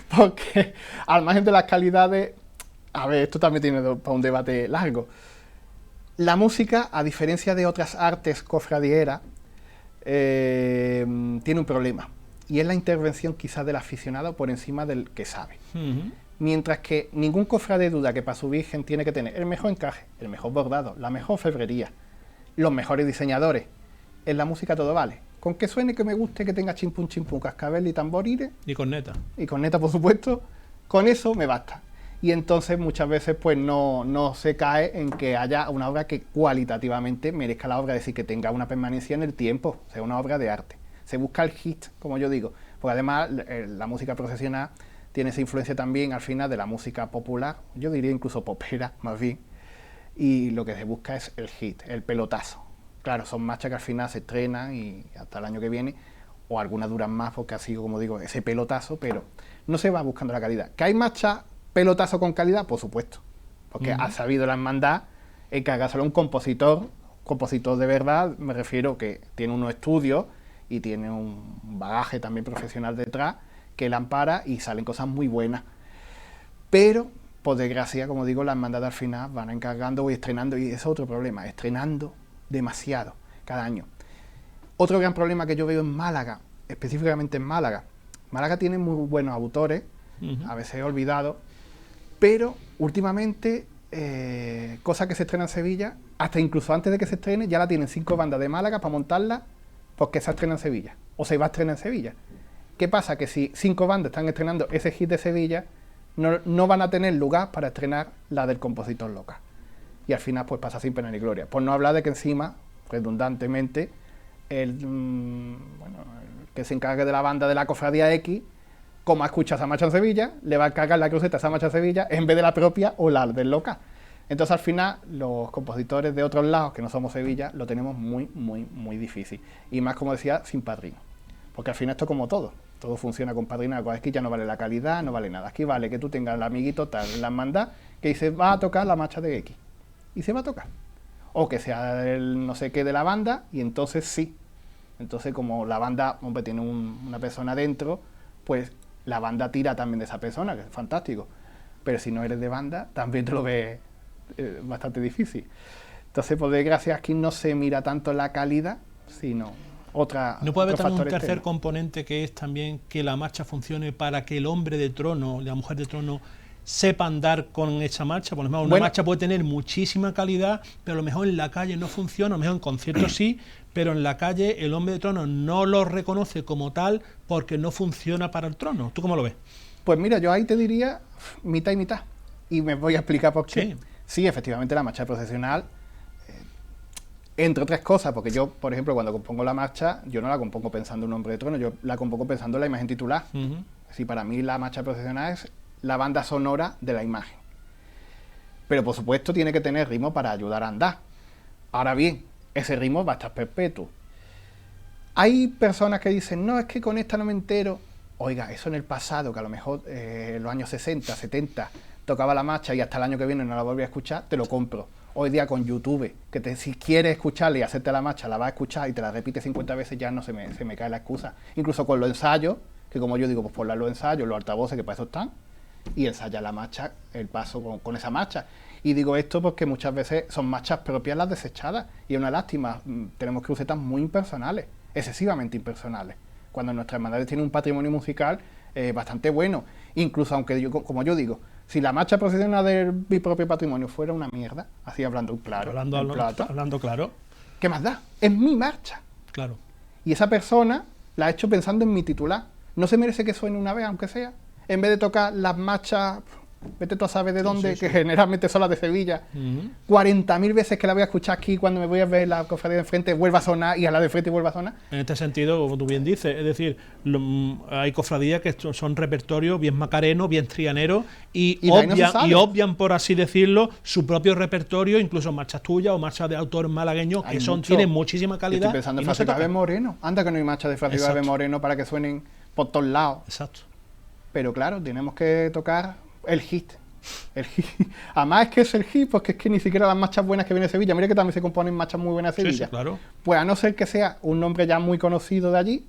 Porque al margen de las calidades, a ver, esto también tiene para un debate largo. La música, a diferencia de otras artes cofradieras, tiene un problema. Y es la intervención quizás del aficionado por encima del que sabe. Mientras que ningún cofrade duda que para su virgen tiene que tener el mejor encaje, el mejor bordado, la mejor orfebrería, los mejores diseñadores. En la música todo vale. Con que suene, que me guste, que tenga chimpún, cascabel y tamboriles. Y corneta. Y corneta, por supuesto. Con eso me basta. Y entonces muchas veces pues no se cae en que haya una obra que cualitativamente merezca la obra, es decir, que tenga una permanencia en el tiempo, sea una obra de arte. Se busca el hit, como yo digo. Porque además la música profesional tiene esa influencia también al final de la música popular, yo diría incluso popera, más bien. Y lo que se busca es el hit, el pelotazo. Claro, son marchas que al final se estrenan y hasta el año que viene, o algunas duran más porque ha sido, como digo, ese pelotazo, pero no se va buscando la calidad. ¿Que hay marchas pelotazo con calidad? Por supuesto, porque ha sabido la hermandad encargárselo a un compositor de verdad, me refiero que tiene unos estudios y tiene un bagaje también profesional detrás que la ampara y salen cosas muy buenas. Pero, por desgracia, como digo, las hermandades al final van encargando y estrenando, y ese es otro problema, estrenando demasiado cada año. Otro gran problema que yo veo en Málaga, específicamente en Málaga. Málaga tiene muy buenos autores, a veces olvidados, pero últimamente cosas que se estrenan en Sevilla, hasta incluso antes de que se estrene, ya la tienen 5 bandas de Málaga para montarla porque se estrena en Sevilla, o se va a estrenar en Sevilla. ¿Qué pasa? Que si 5 bandas están estrenando ese hit de Sevilla, no van a tener lugar para estrenar la del compositor local. Y al final pues pasa sin pena ni gloria. Por no hablar de que encima, redundantemente, el que se encargue de la banda de la cofradía X, como escucha esa marcha en Sevilla, le va a cargar la cruceta a esa marcha en Sevilla en vez de la propia o la del local. Entonces al final los compositores de otros lados, que no somos Sevilla, lo tenemos muy, muy, muy difícil. Y más, como decía, sin padrino. Porque al final esto, como todo funciona con padrinazgo. Aquí ya no vale la calidad, no vale nada. Aquí vale que tú tengas el amiguito tal en la hermandad que dice, va a tocar la marcha de X. Y se va a tocar. O que sea el no sé qué de la banda, y entonces sí. Entonces, como la banda, hombre, tiene una persona dentro, pues la banda tira también de esa persona, que es fantástico. Pero si no eres de banda, también te lo ves bastante difícil. Entonces, por desgracia, aquí no se mira tanto la calidad, sino ¿No puede haber también un tercer externos. componente, que es también que la marcha funcione para que el hombre de trono, la mujer de trono, sepa andar con esa marcha? Por ejemplo, una marcha puede tener muchísima calidad, pero a lo mejor en la calle no funciona, a lo mejor en conciertos sí, pero en la calle el hombre de trono no lo reconoce como tal porque no funciona para el trono. ¿Tú cómo lo ves? Pues mira, yo ahí te diría mitad y mitad, y me voy a explicar por qué. Sí, efectivamente la marcha procesional, entre otras cosas, porque yo, por ejemplo, cuando compongo la marcha, yo no la compongo pensando en un hombre de trono, yo la compongo pensando en la imagen titular. Sí, para mí la marcha procesional es la banda sonora de la imagen. Pero por supuesto tiene que tener ritmo para ayudar a andar. Ahora bien, ese ritmo va a estar perpetuo. Hay personas que dicen, no, es que con esta no me entero. Oiga, eso en el pasado, que a lo mejor en los años 60, 70, tocaba la marcha y hasta el año que viene no la volví a escuchar, te lo compro. Hoy día con YouTube, que si quieres escucharla y hacerte la marcha, la vas a escuchar y te la repites 50 veces, ya no se me cae la excusa. Incluso con los ensayos, que como yo digo, pues ponla los ensayos, los altavoces, que para eso están, y ensaya la marcha, el paso con esa marcha. Y digo esto porque muchas veces son marchas propias las desechadas, y es una lástima. Tenemos crucetas muy impersonales, excesivamente impersonales, cuando nuestras hermandades tienen un patrimonio musical bastante bueno. Incluso aunque yo, como yo digo, Si la marcha procesional de mi propio patrimonio fuera una mierda, así hablando claro, hablando claro, ¿qué más da? Es mi marcha. claro. Y esa persona la ha hecho pensando en mi titular. ¿No se merece que suene una vez, aunque sea? En vez de tocar las marchas, vete tú a saber de dónde, que generalmente son las de Sevilla, 40.000 veces que la voy a escuchar aquí, cuando me voy a ver la cofradía de enfrente, vuelva a sonar, y a la de frente vuelva a sonar. En este sentido, como tú bien dices, es decir, hay cofradías que son repertorios bien macarenos, bien trianeros, y obvian, por así decirlo, su propio repertorio, incluso marchas tuyas o marchas de autores malagueños, que tienen muchísima calidad. Estoy pensando en Francisco Javier Moreno. Anda que no hay marcha de Francisco Javier Moreno para que suenen por todos lados. Exacto. Pero claro, tenemos que tocar el hit. Además es que es el hit, porque es que ni siquiera las marchas buenas que viene de Sevilla. Mira que también se componen marchas muy buenas de Sevilla. Sí, claro. Pues a no ser que sea un nombre ya muy conocido de allí,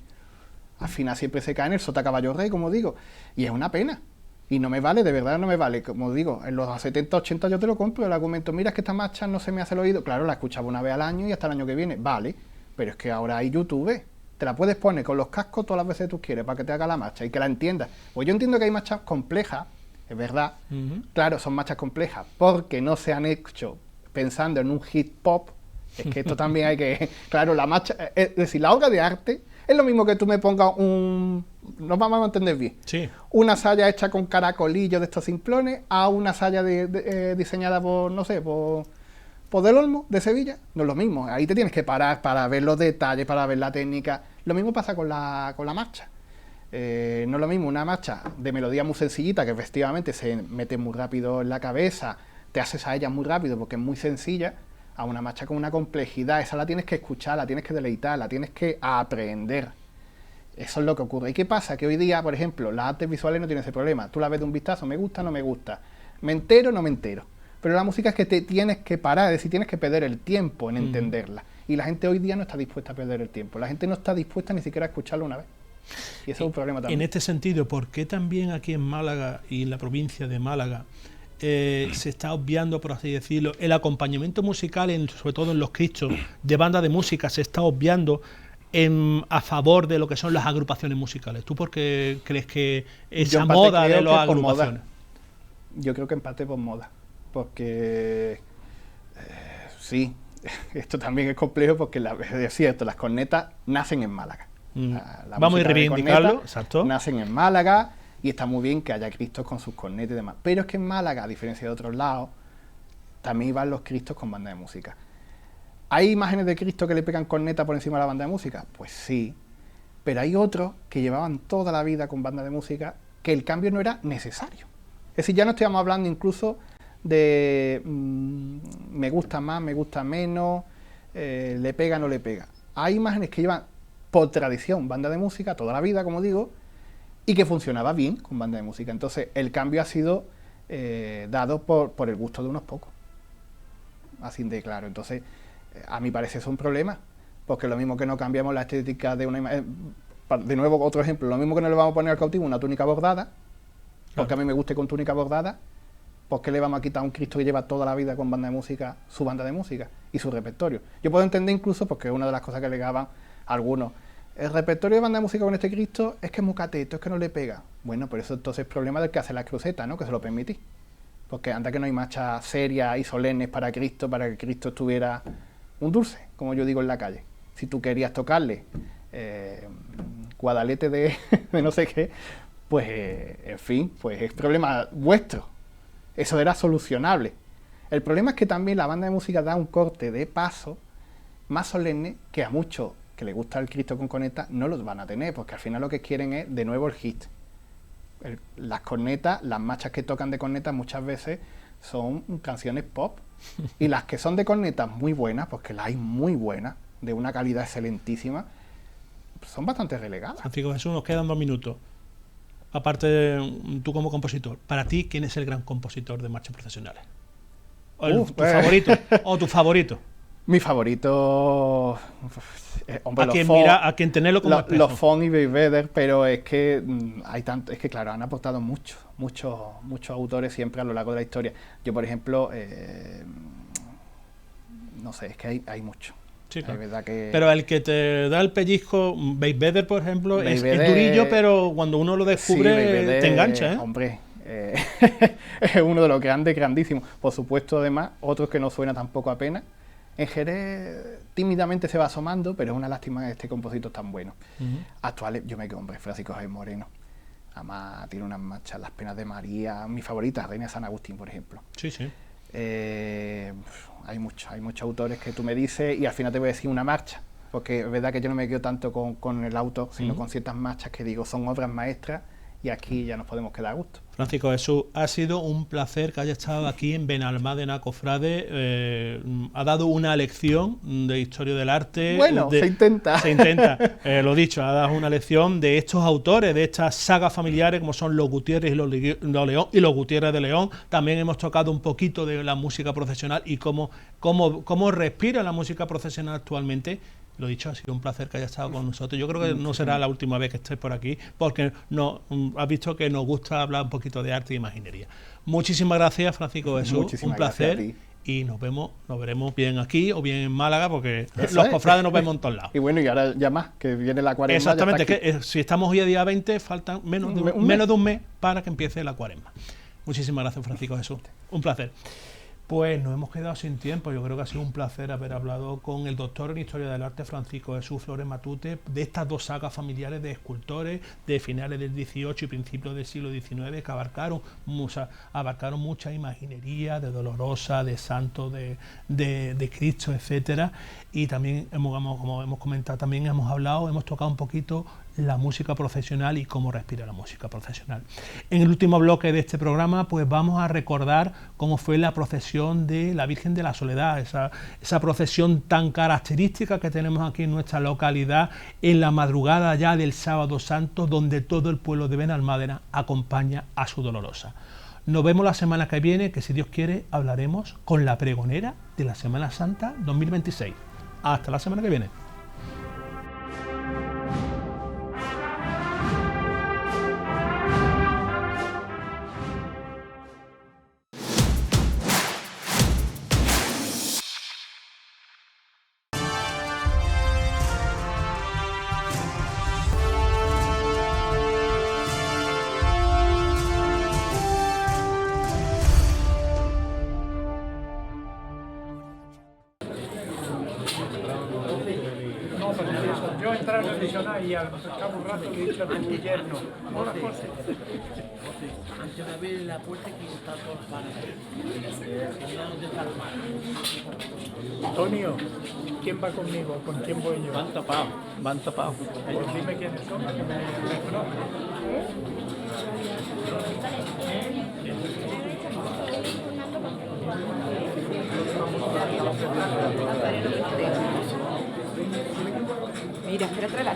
al final siempre se cae en el sota caballo rey, como digo. Y es una pena. Y no me vale, de verdad no me vale. Como digo, en los 70, 80 yo te lo compro, el argumento, mira, es que esta marcha no se me hace el oído. Claro, la escuchaba una vez al año y hasta el año que viene. Vale, pero es que ahora hay YouTube. Te la puedes poner con los cascos todas las veces que tú quieres para que te haga la marcha y que la entiendas. Pues yo entiendo que hay marchas complejas, es verdad. Claro, son marchas complejas porque no se han hecho pensando en un hit pop. Es que esto también hay que... Claro, la marcha... Es decir, la obra de arte es lo mismo que tú me pongas un... Nos vamos a entender bien. Sí. Una saya hecha con caracolillos de estos simplones a una saya diseñada por, no sé, por Del Olmo, de Sevilla. No es lo mismo. Ahí te tienes que parar para ver los detalles, para ver la técnica. Lo mismo pasa con la marcha. No es lo mismo una marcha de melodía muy sencillita, que efectivamente se mete muy rápido en la cabeza, te haces a ella muy rápido porque es muy sencilla, a una marcha con una complejidad. Esa la tienes que escuchar, la tienes que deleitar, la tienes que aprender. Eso es lo que ocurre. ¿Y qué pasa? Que hoy día, por ejemplo, las artes visuales no tienen ese problema. Tú la ves de un vistazo, me gusta, no me gusta, me entero, no me entero. Pero la música es que te tienes que parar, es decir, tienes que perder el tiempo en entenderla. Y la gente hoy día no está dispuesta a perder el tiempo. La gente no está dispuesta ni siquiera a escucharlo una vez. Y eso es un problema también. En este sentido, ¿por qué también aquí en Málaga y en la provincia de Málaga se está obviando, por así decirlo, el acompañamiento musical, sobre todo en los cristos de banda de música, se está obviando a favor de lo que son las agrupaciones musicales? ¿Tú por qué crees que esa moda de las agrupaciones? Yo creo que en parte por moda. Porque sí, esto también es complejo porque es cierto, las cornetas nacen en Málaga. Vamos a reivindicarlo, exacto. Nacen en Málaga y está muy bien que haya cristos con sus cornetas y demás. Pero es que en Málaga, a diferencia de otros lados, también van los cristos con banda de música. ¿Hay imágenes de Cristo que le pegan corneta por encima de la banda de música? Pues sí. Pero hay otros que llevaban toda la vida con banda de música que el cambio no era necesario. Es decir, ya no estamos hablando incluso de me gusta más, me gusta menos, le pega, no le pega. Hay imágenes que llevan por tradición banda de música toda la vida, como digo, y que funcionaba bien con banda de música. Entonces el cambio ha sido dado por el gusto de unos pocos, así de claro. Entonces a mi parecer es un problema, porque lo mismo que no cambiamos la estética de una imagen, de nuevo otro ejemplo, lo mismo que no le vamos a poner al cautivo una túnica bordada, porque a mí me guste con túnica bordada. ¿Por qué le vamos a quitar a un Cristo que lleva toda la vida con banda de música, su banda de música y su repertorio? Yo puedo entender incluso, porque es una de las cosas que alegaban algunos, el repertorio de banda de música con este Cristo es que es muy cateto, es que no le pega. Bueno, pero eso entonces es problema del que hace la cruceta, ¿no? Que se lo permitís. Porque anda que no hay marchas serias y solemnes para que Cristo estuviera un dulce, como yo digo en la calle. Si tú querías tocarle guadalete de no sé qué, pues en fin, pues es problema vuestro. Eso era solucionable. El problema es que también la banda de música da un corte de paso más solemne que a muchos que les gusta el Cristo con corneta no los van a tener, porque al final lo que quieren es de nuevo el hit. Las cornetas, las marchas que tocan de cornetas muchas veces son canciones pop, y las que son de cornetas muy buenas, porque las hay muy buenas, de una calidad excelentísima, son bastante relegadas. Francisco Jesús, nos quedan 2 minutos. Aparte, tú como compositor, para ti, ¿quién es el gran compositor de marchas procesionales? ¿Tu favorito? ¿O tu favorito? Mi favorito... hombre, a quien tenerlo como espejo. Los Fon y Baby Vedder, pero es que hay tanto, es que claro, han aportado muchos autores siempre a lo largo de la historia. Yo, por ejemplo, no sé, es que hay mucho. Sí, claro. Verdad que... Pero el que te da el pellizco, Baby Vedder, por ejemplo, es durillo, pero cuando uno lo descubre, te engancha, ¿eh? Hombre, es uno de los grandes, grandísimos. Por supuesto, además, otros que no suena tampoco apenas. En Jerez tímidamente se va asomando, pero es una lástima que este compositor tan bueno. Actuales, yo me quedo, hombre, Francisco Javier Moreno. Además, tiene unas marchas, Las penas de María, mi favorita, Reina de San Agustín, por ejemplo. Sí, sí. Hay muchos autores que tú me dices y al final te voy a decir una marcha, porque es verdad que yo no me quedo tanto con el autor, sino con ciertas marchas que digo son obras maestras y aquí ya nos podemos quedar a gusto. Francisco Jesús, ha sido un placer que haya estado aquí en Benalmádena Cofrade. Ha dado una lección de historia del arte. Bueno, se intenta. Se intenta, lo dicho, ha dado una lección de estos autores, de estas sagas familiares como son los Gutiérrez y los León y los Gutiérrez de León. También hemos tocado un poquito de la música procesional y cómo respira la música procesional actualmente. Lo dicho, ha sido un placer que haya estado con nosotros. Yo creo que no será la última vez que estés por aquí, porque has visto que nos gusta hablar un poquito de arte e imaginería. Muchísimas gracias, Francisco Jesús. Un placer. Y nos veremos bien aquí o bien en Málaga, porque los cofrades nos vemos en todos lados. Y bueno, y ahora ya más, que viene la cuaresma. Exactamente, que si estamos hoy a día 20, faltan menos de un mes para que empiece la cuaresma. Muchísimas gracias, Francisco Jesús. Un placer. Pues nos hemos quedado sin tiempo. Yo creo que ha sido un placer haber hablado con el doctor en Historia del Arte Francisco Jesús Flores Matute de estas dos sagas familiares de escultores de finales del XVIII y principios del siglo XIX que abarcaron mucha imaginería de Dolorosa, de Santo, de Cristo, etcétera. Y también como hemos comentado, también hemos tocado un poquito la música procesional y cómo respira la música procesional. En el último bloque de este programa, pues vamos a recordar cómo fue la procesión de la Virgen de la Soledad, esa procesión tan característica que tenemos aquí en nuestra localidad en la madrugada ya del Sábado Santo, donde todo el pueblo de Benalmádena acompaña a su Dolorosa. Nos vemos la semana que viene, que si Dios quiere hablaremos con la pregonera de la Semana Santa 2026. Hasta la semana que viene. Yo he entrado en el diccionario y al cabo un rato le he dicho a tu yerno, hola José. Antes de abrir la puerta que está todo Antonio, ¿quién va conmigo? ¿Con quién voy yo? Van tapados. Pues dime quiénes son, que me conozco. Mira, tráela.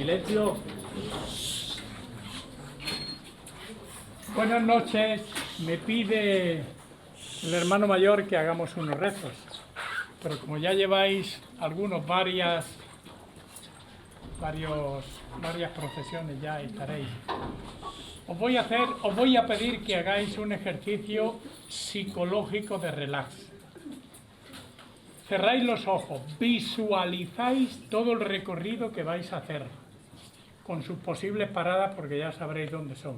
Silencio. Buenas noches. Me pide el hermano mayor que hagamos unos rezos. Pero como ya lleváis algunos varias procesiones, ya estaréis. Os voy a pedir que hagáis un ejercicio psicológico de relax. Cerráis los ojos, visualizáis todo el recorrido que vais a hacer, con sus posibles paradas, porque ya sabréis dónde son.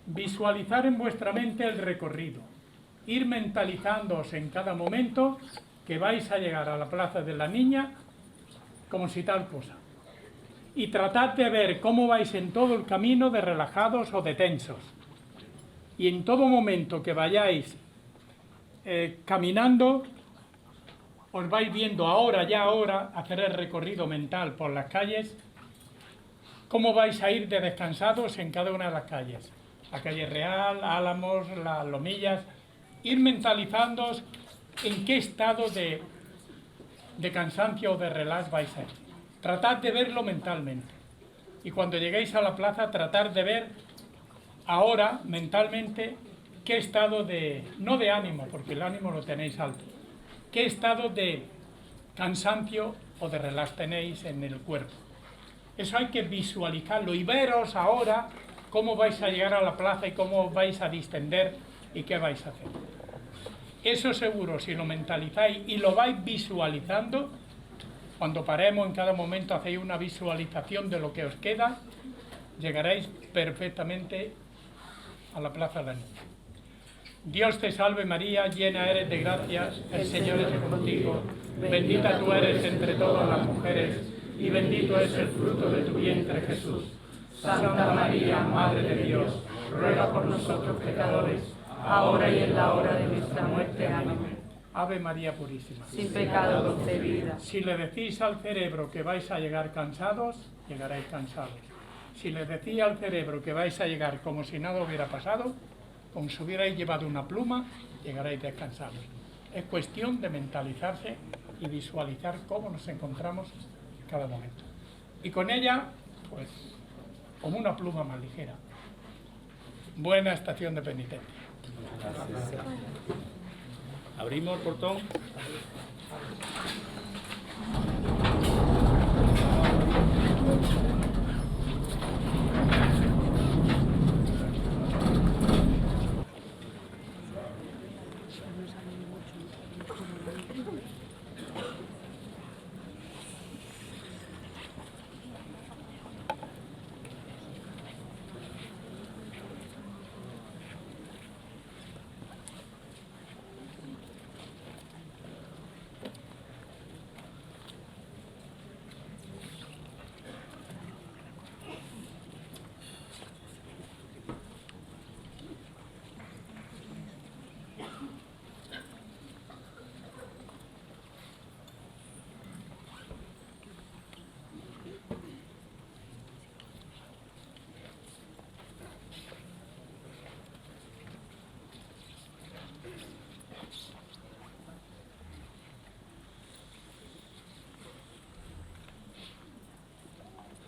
Visualizar en vuestra mente el recorrido, ir mentalizándoos en cada momento que vais a llegar a la Plaza de la Niña como si tal cosa. Y tratad de ver cómo vais en todo el camino de relajados o de tensos. Y en todo momento que vayáis caminando, os vais viendo ahora hacer el recorrido mental por las calles, cómo vais a ir de descansados en cada una de las calles. La calle Real, Álamos, las Lomillas, ir mentalizándoos en qué estado de cansancio o de relax vais a ir. Tratad de verlo mentalmente. Y cuando lleguéis a la plaza, tratad de ver ahora mentalmente qué estado no de ánimo, porque el ánimo lo tenéis alto, qué estado de cansancio o de relax tenéis en el cuerpo. Eso hay que visualizarlo y veros ahora cómo vais a llegar a la plaza y cómo vais a distender y qué vais a hacer. Eso seguro, si lo mentalizáis y lo vais visualizando, cuando paremos en cada momento hacéis una visualización de lo que os queda, llegaréis perfectamente a la Plaza de la Niña. Dios te salve María, llena eres de gracias, el Señor es contigo, bendita tú eres entre todas las mujeres y bendito es el fruto de tu vientre Jesús. Santa María, Madre de Dios, ruega por nosotros pecadores, ahora y en la hora de nuestra muerte. Amén. Ave María Purísima. Sin pecado concebida. Si le decís al cerebro que vais a llegar cansados, llegaréis cansados. Si le decís al cerebro que vais a llegar como si nada hubiera pasado, como si hubierais llevado una pluma, llegaréis descansados. Es cuestión de mentalizarse y visualizar cómo nos encontramos en cada momento. Y con ella, pues, como una pluma más ligera. Buena estación de penitencia. Gracias. Abrimos el portón.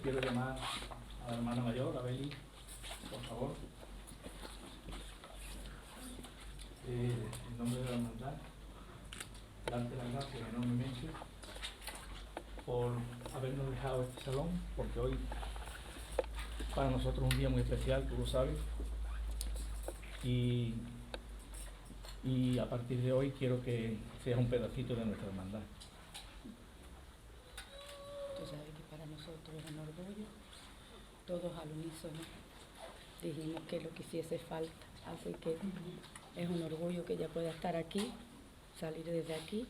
Quiero llamar a la hermana mayor, a Beli, por favor. En nombre de la hermandad, darte las gracias enormemente por habernos dejado este salón, porque hoy para nosotros es un día muy especial, tú lo sabes. Y a partir de hoy quiero que seas un pedacito de nuestra hermandad. Tú sabes que para nosotros es un orgullo, todos al unísono dijimos que lo que hiciese falta, así que es un orgullo que ella pueda estar aquí, salir desde aquí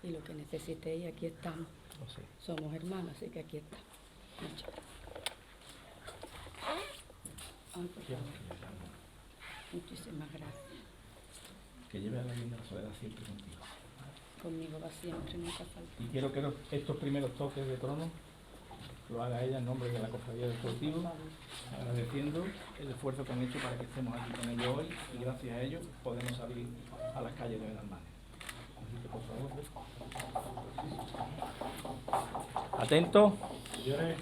y lo que necesitéis, aquí estamos. No sé. Somos hermanos, así que aquí estamos. Muchas gracias. Ay, por favor. Muchísimas gracias. Que lleve a la Virgen de la Soledad siempre contigo. Conmigo va siempre, nunca falta. Y quiero que estos primeros toques de trono lo haga ella en nombre de la Cofradía del Cautivo, agradeciendo el esfuerzo que han hecho para que estemos aquí con ellos hoy y gracias a ellos podemos salir a las calles de Benalmádena. Así que por favor. Atento. Señores.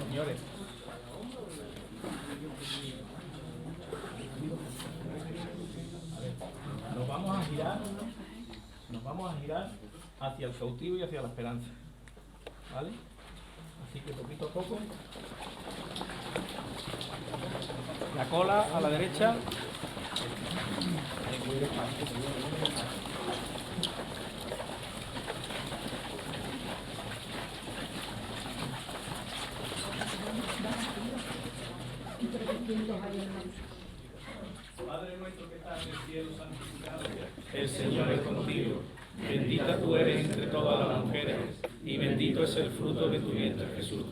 Señores. Nos vamos a girar hacia el cautivo y hacia la esperanza. ¿Vale? Así que poquito a poco. La cola a la derecha. Muy despacio. Padre nuestro que estás en el cielo, santificado sea. El Señor es contigo. Bendita tú eres entre todas las mujeres, y bendito es el fruto de tu vientre, Jesús.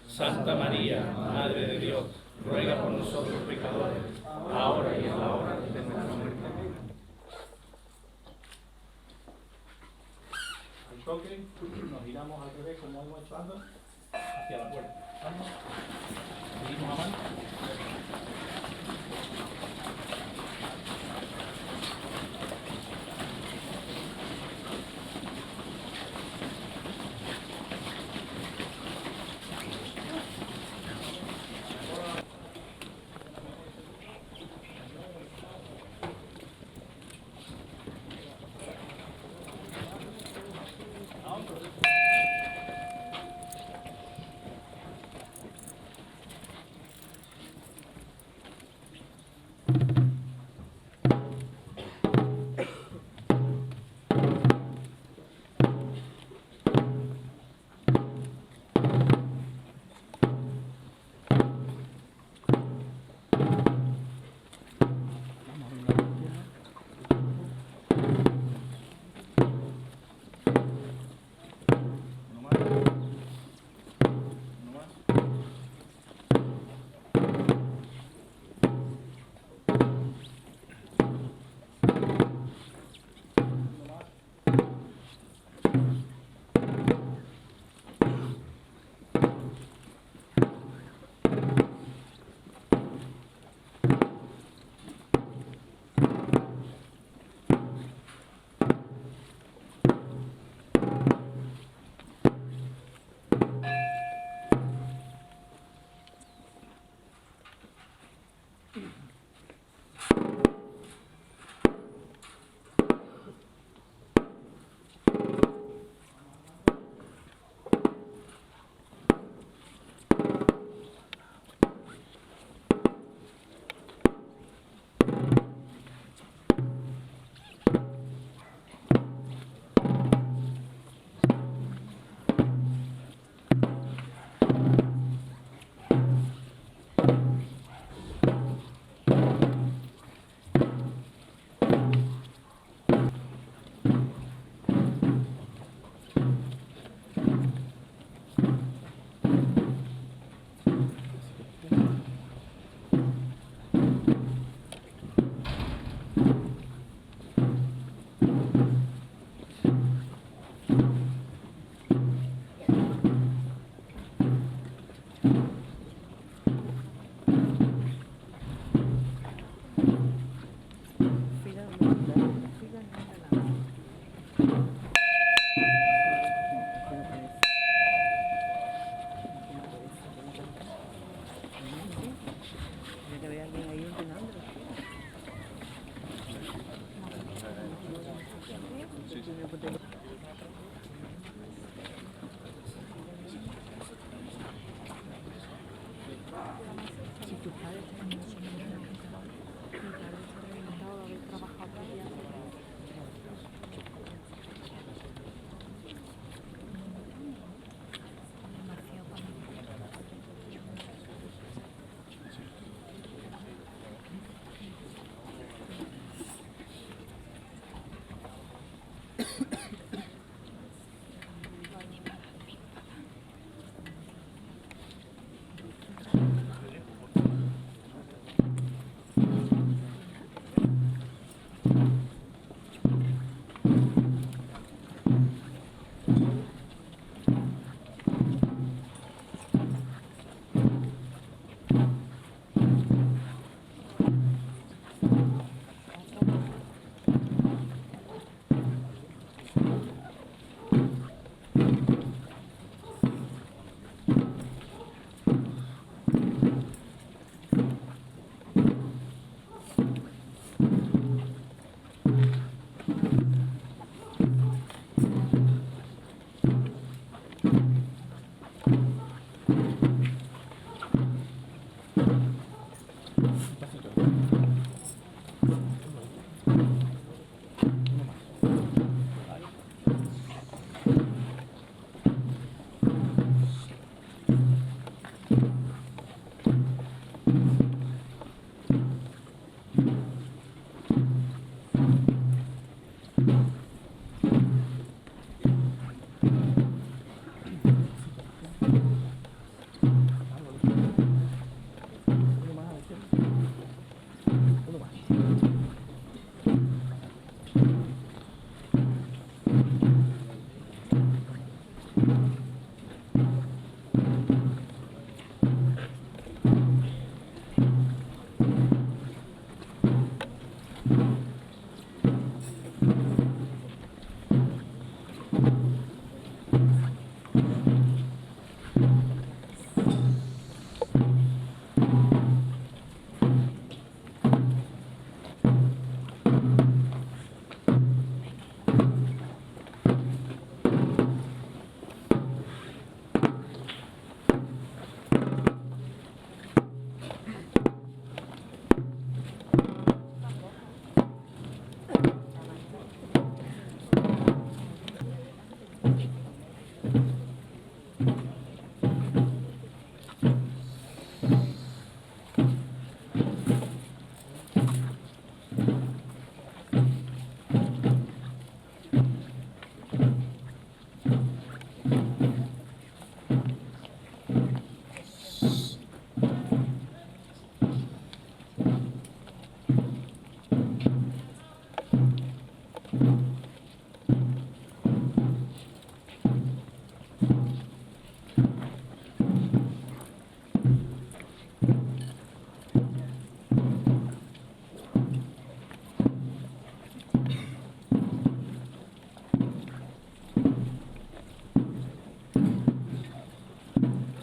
Santa María, Madre de Dios, ruega por nosotros pecadores, ahora y en la hora de nuestra muerte. Al toque, nos giramos al revés como hemos hecho antes, hacia la puerta. Vamos. Seguimos a mano.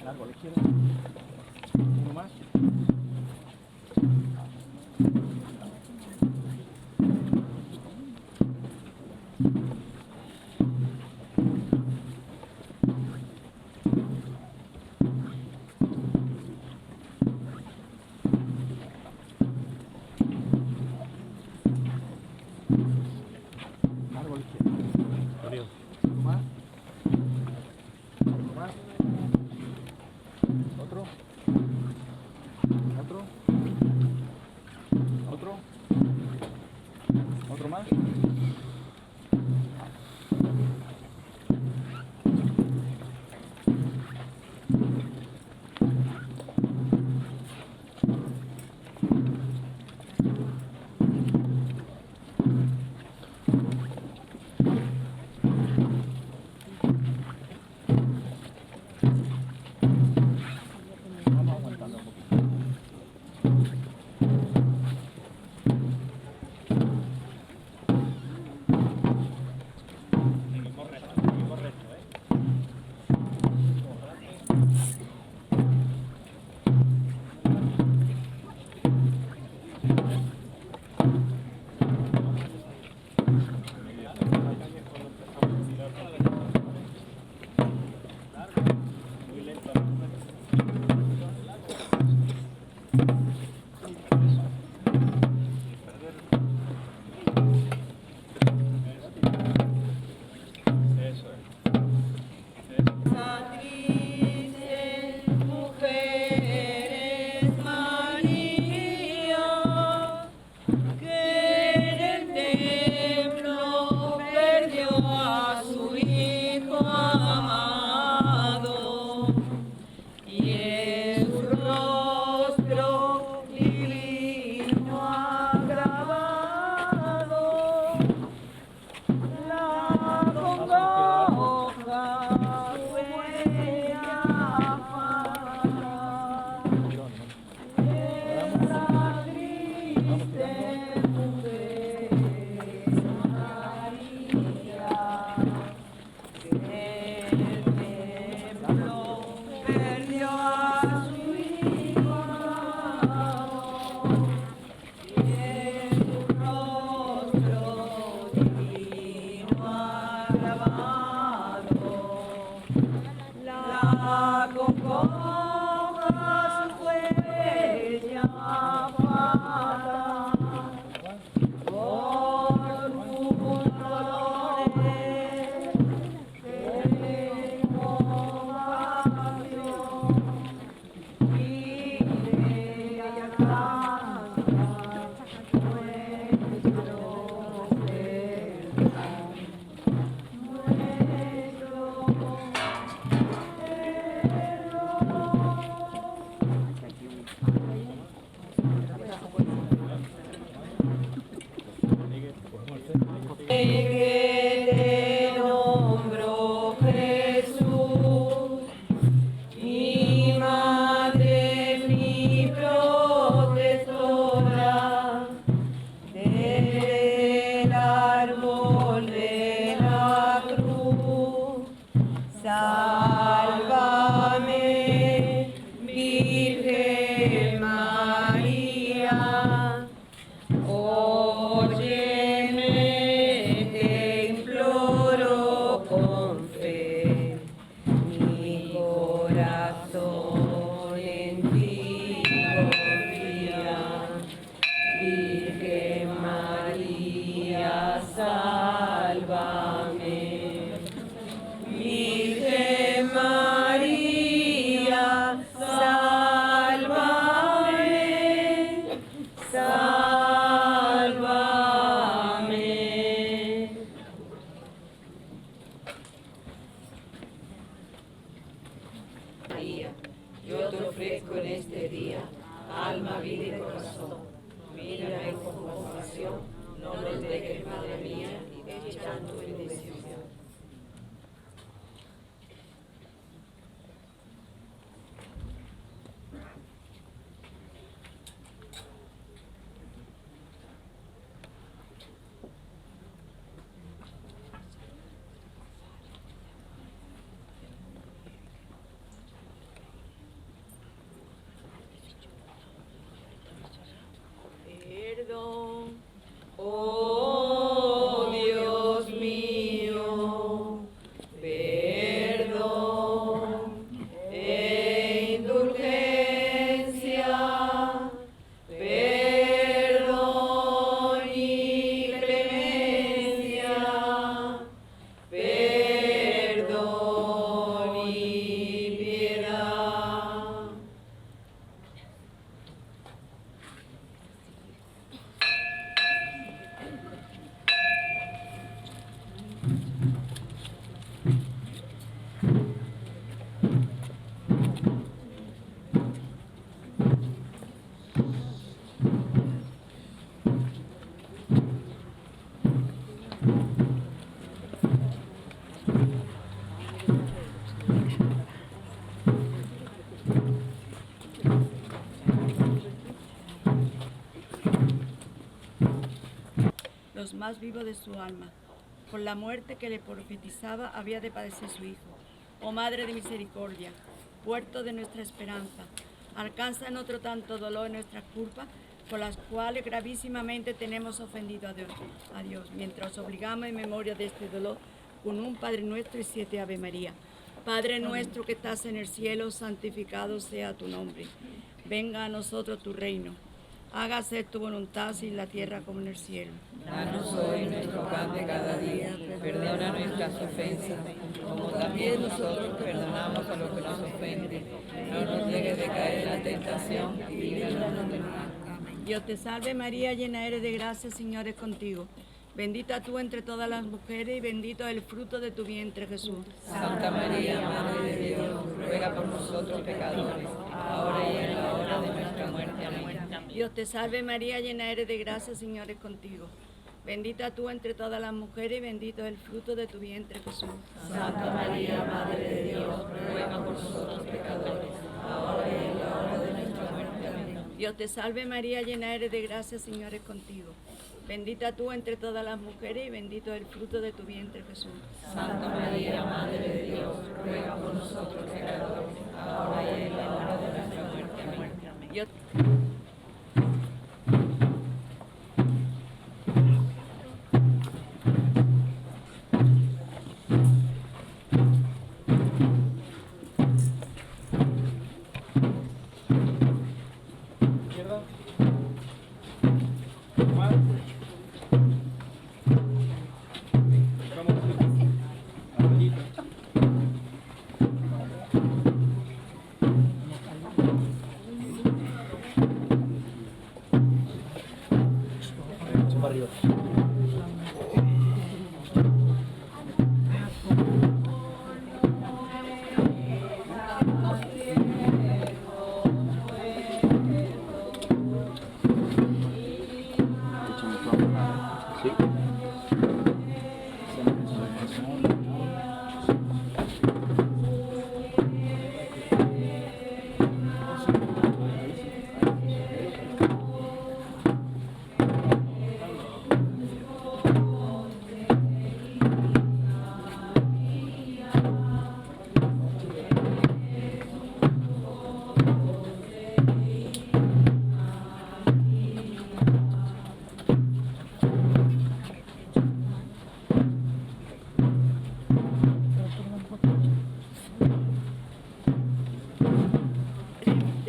Largo a la izquierda. Uno más. Largo a la izquierda. Uno más. Uno más. Otro. Otro. Otro. Otro más. Vamos aguantando un poquito. Los más vivos de su alma, por la muerte que le profetizaba había de padecer su Hijo. Oh Madre de misericordia, puerto de nuestra esperanza, alcanza en otro tanto dolor nuestras culpas, por las cuales gravísimamente tenemos ofendido a Dios, mientras obligamos en memoria de este dolor con un Padre Nuestro y 7 Ave María. Padre nuestro que estás en el cielo, santificado sea tu nombre. Venga a nosotros tu reino. Hágase tu voluntad así en la tierra como en el cielo. Danos hoy nuestro pan de cada día, perdona nuestras ofensas, como también nosotros perdonamos a los que nos ofenden. No nos dejes de caer en la tentación y líbranos del mal. Dios te salve María, llena eres de gracia, el Señor es contigo. Bendita tú entre todas las mujeres y bendito es el fruto de tu vientre, Jesús. Santa María, Madre de Dios, ruega por nosotros pecadores, ahora y en la hora de nuestra muerte. Amén. Dios te salve María, llena eres de gracia, el Señor es contigo. Bendita tú entre todas las mujeres y bendito es el fruto de tu vientre, Jesús. Santa María, Madre de Dios, ruega por nosotros pecadores, ahora y en la hora de nuestra muerte. Amén. Dios te salve María, llena eres de gracia, el Señor es contigo. Bendita tú entre todas las mujeres y bendito es el fruto de tu vientre, Jesús. Santa María, Madre de Dios, ruega por nosotros pecadores, ahora y en la hora de nuestra muerte. Amén. Dios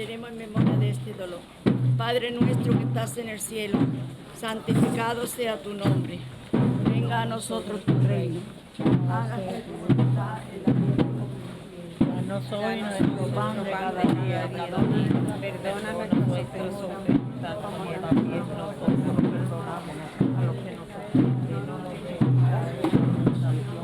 celebraremos en memoria de este dolor. Padre nuestro que estás en el cielo, santificado sea tu nombre. Venga a nosotros tu reino. Hágase tu voluntad en la tierra. Danos hoy nuestro pan de cada día. Perdónanos nuestras ofensas, como también nosotros perdonamos a los que nos ofenden. No nos dejes caer en tentación.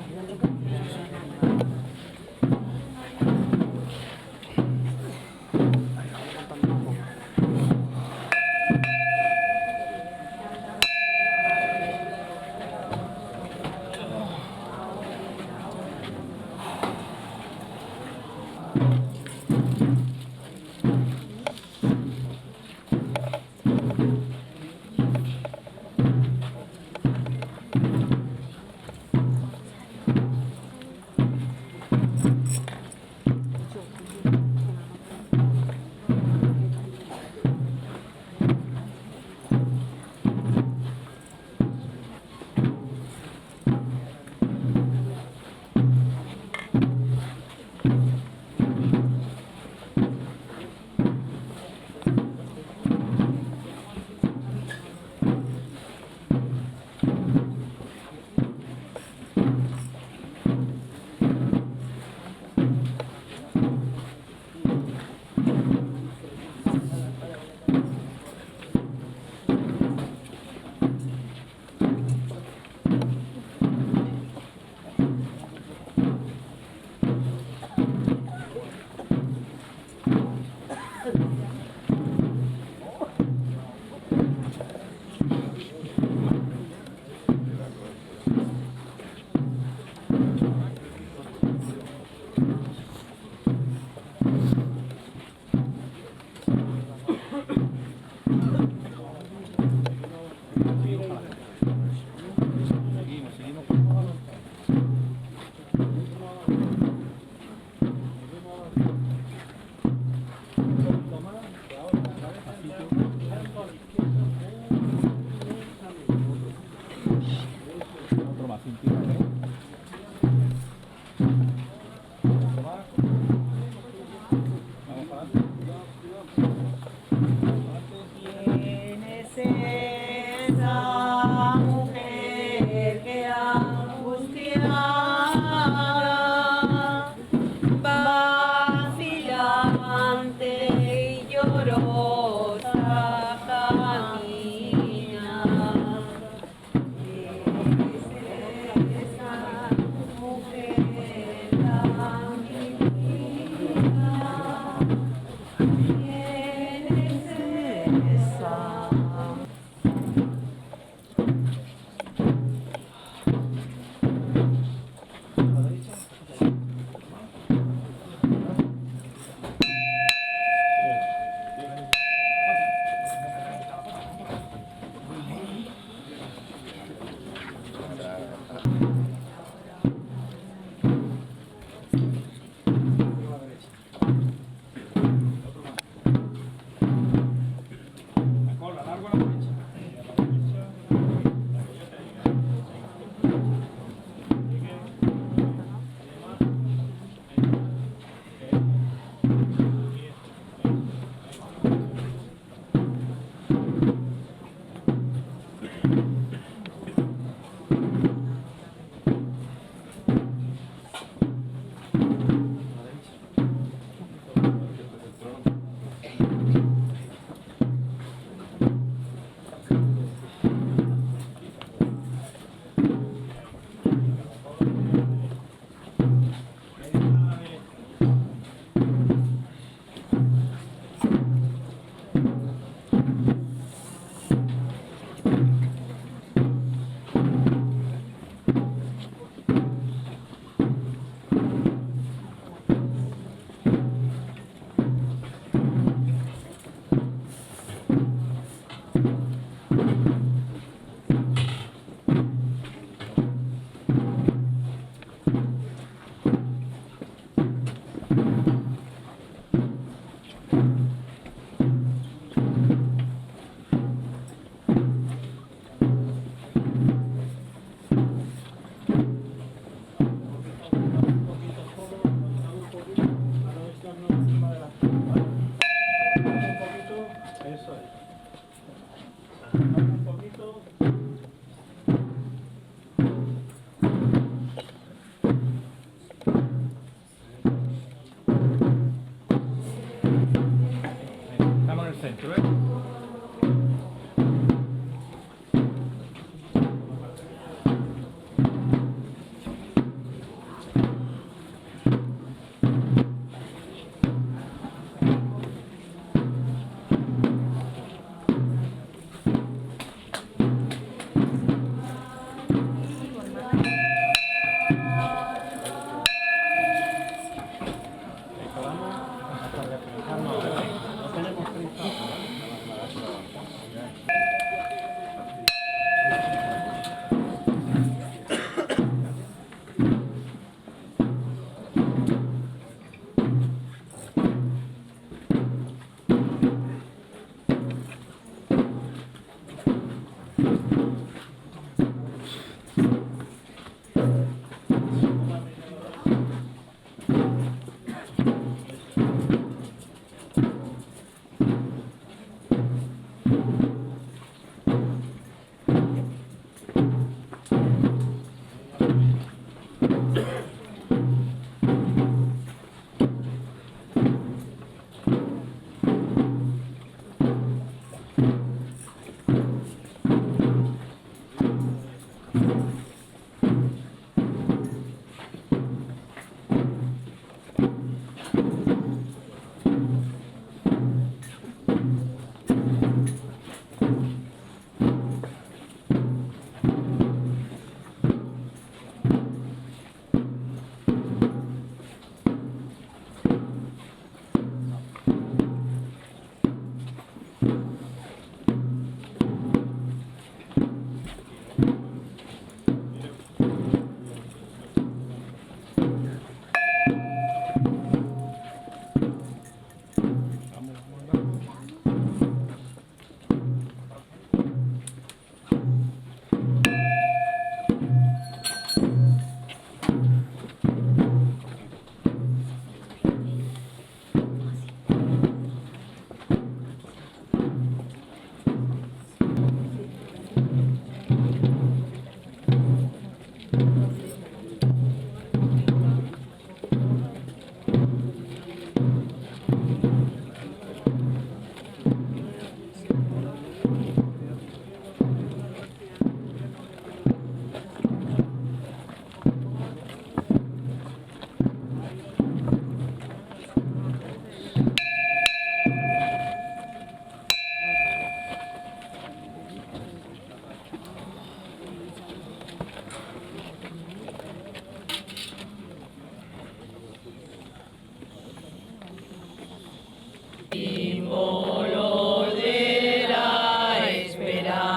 Símbolo de la esperanza,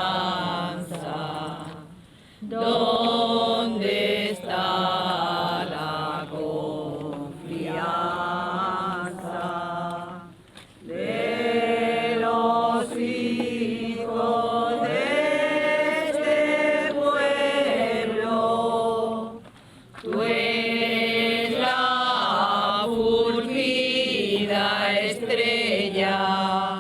¿dónde está la confianza de los hijos de este pueblo? Tú eres la fulgida estrella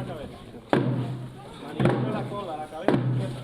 la cabeza. Manillo la cola, la cabeza izquierda.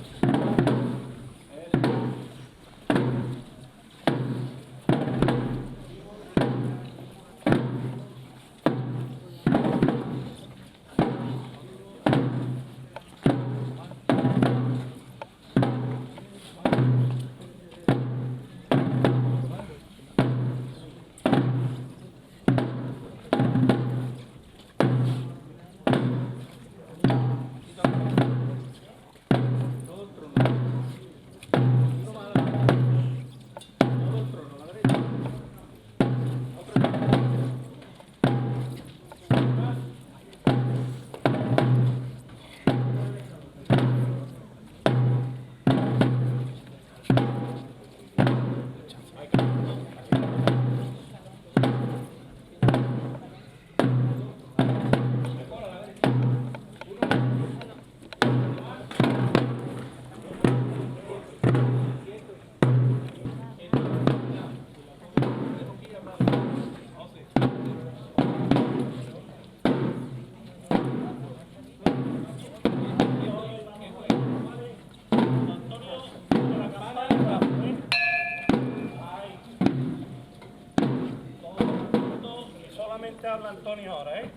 Solamente habla Antonio ahora, ¿eh?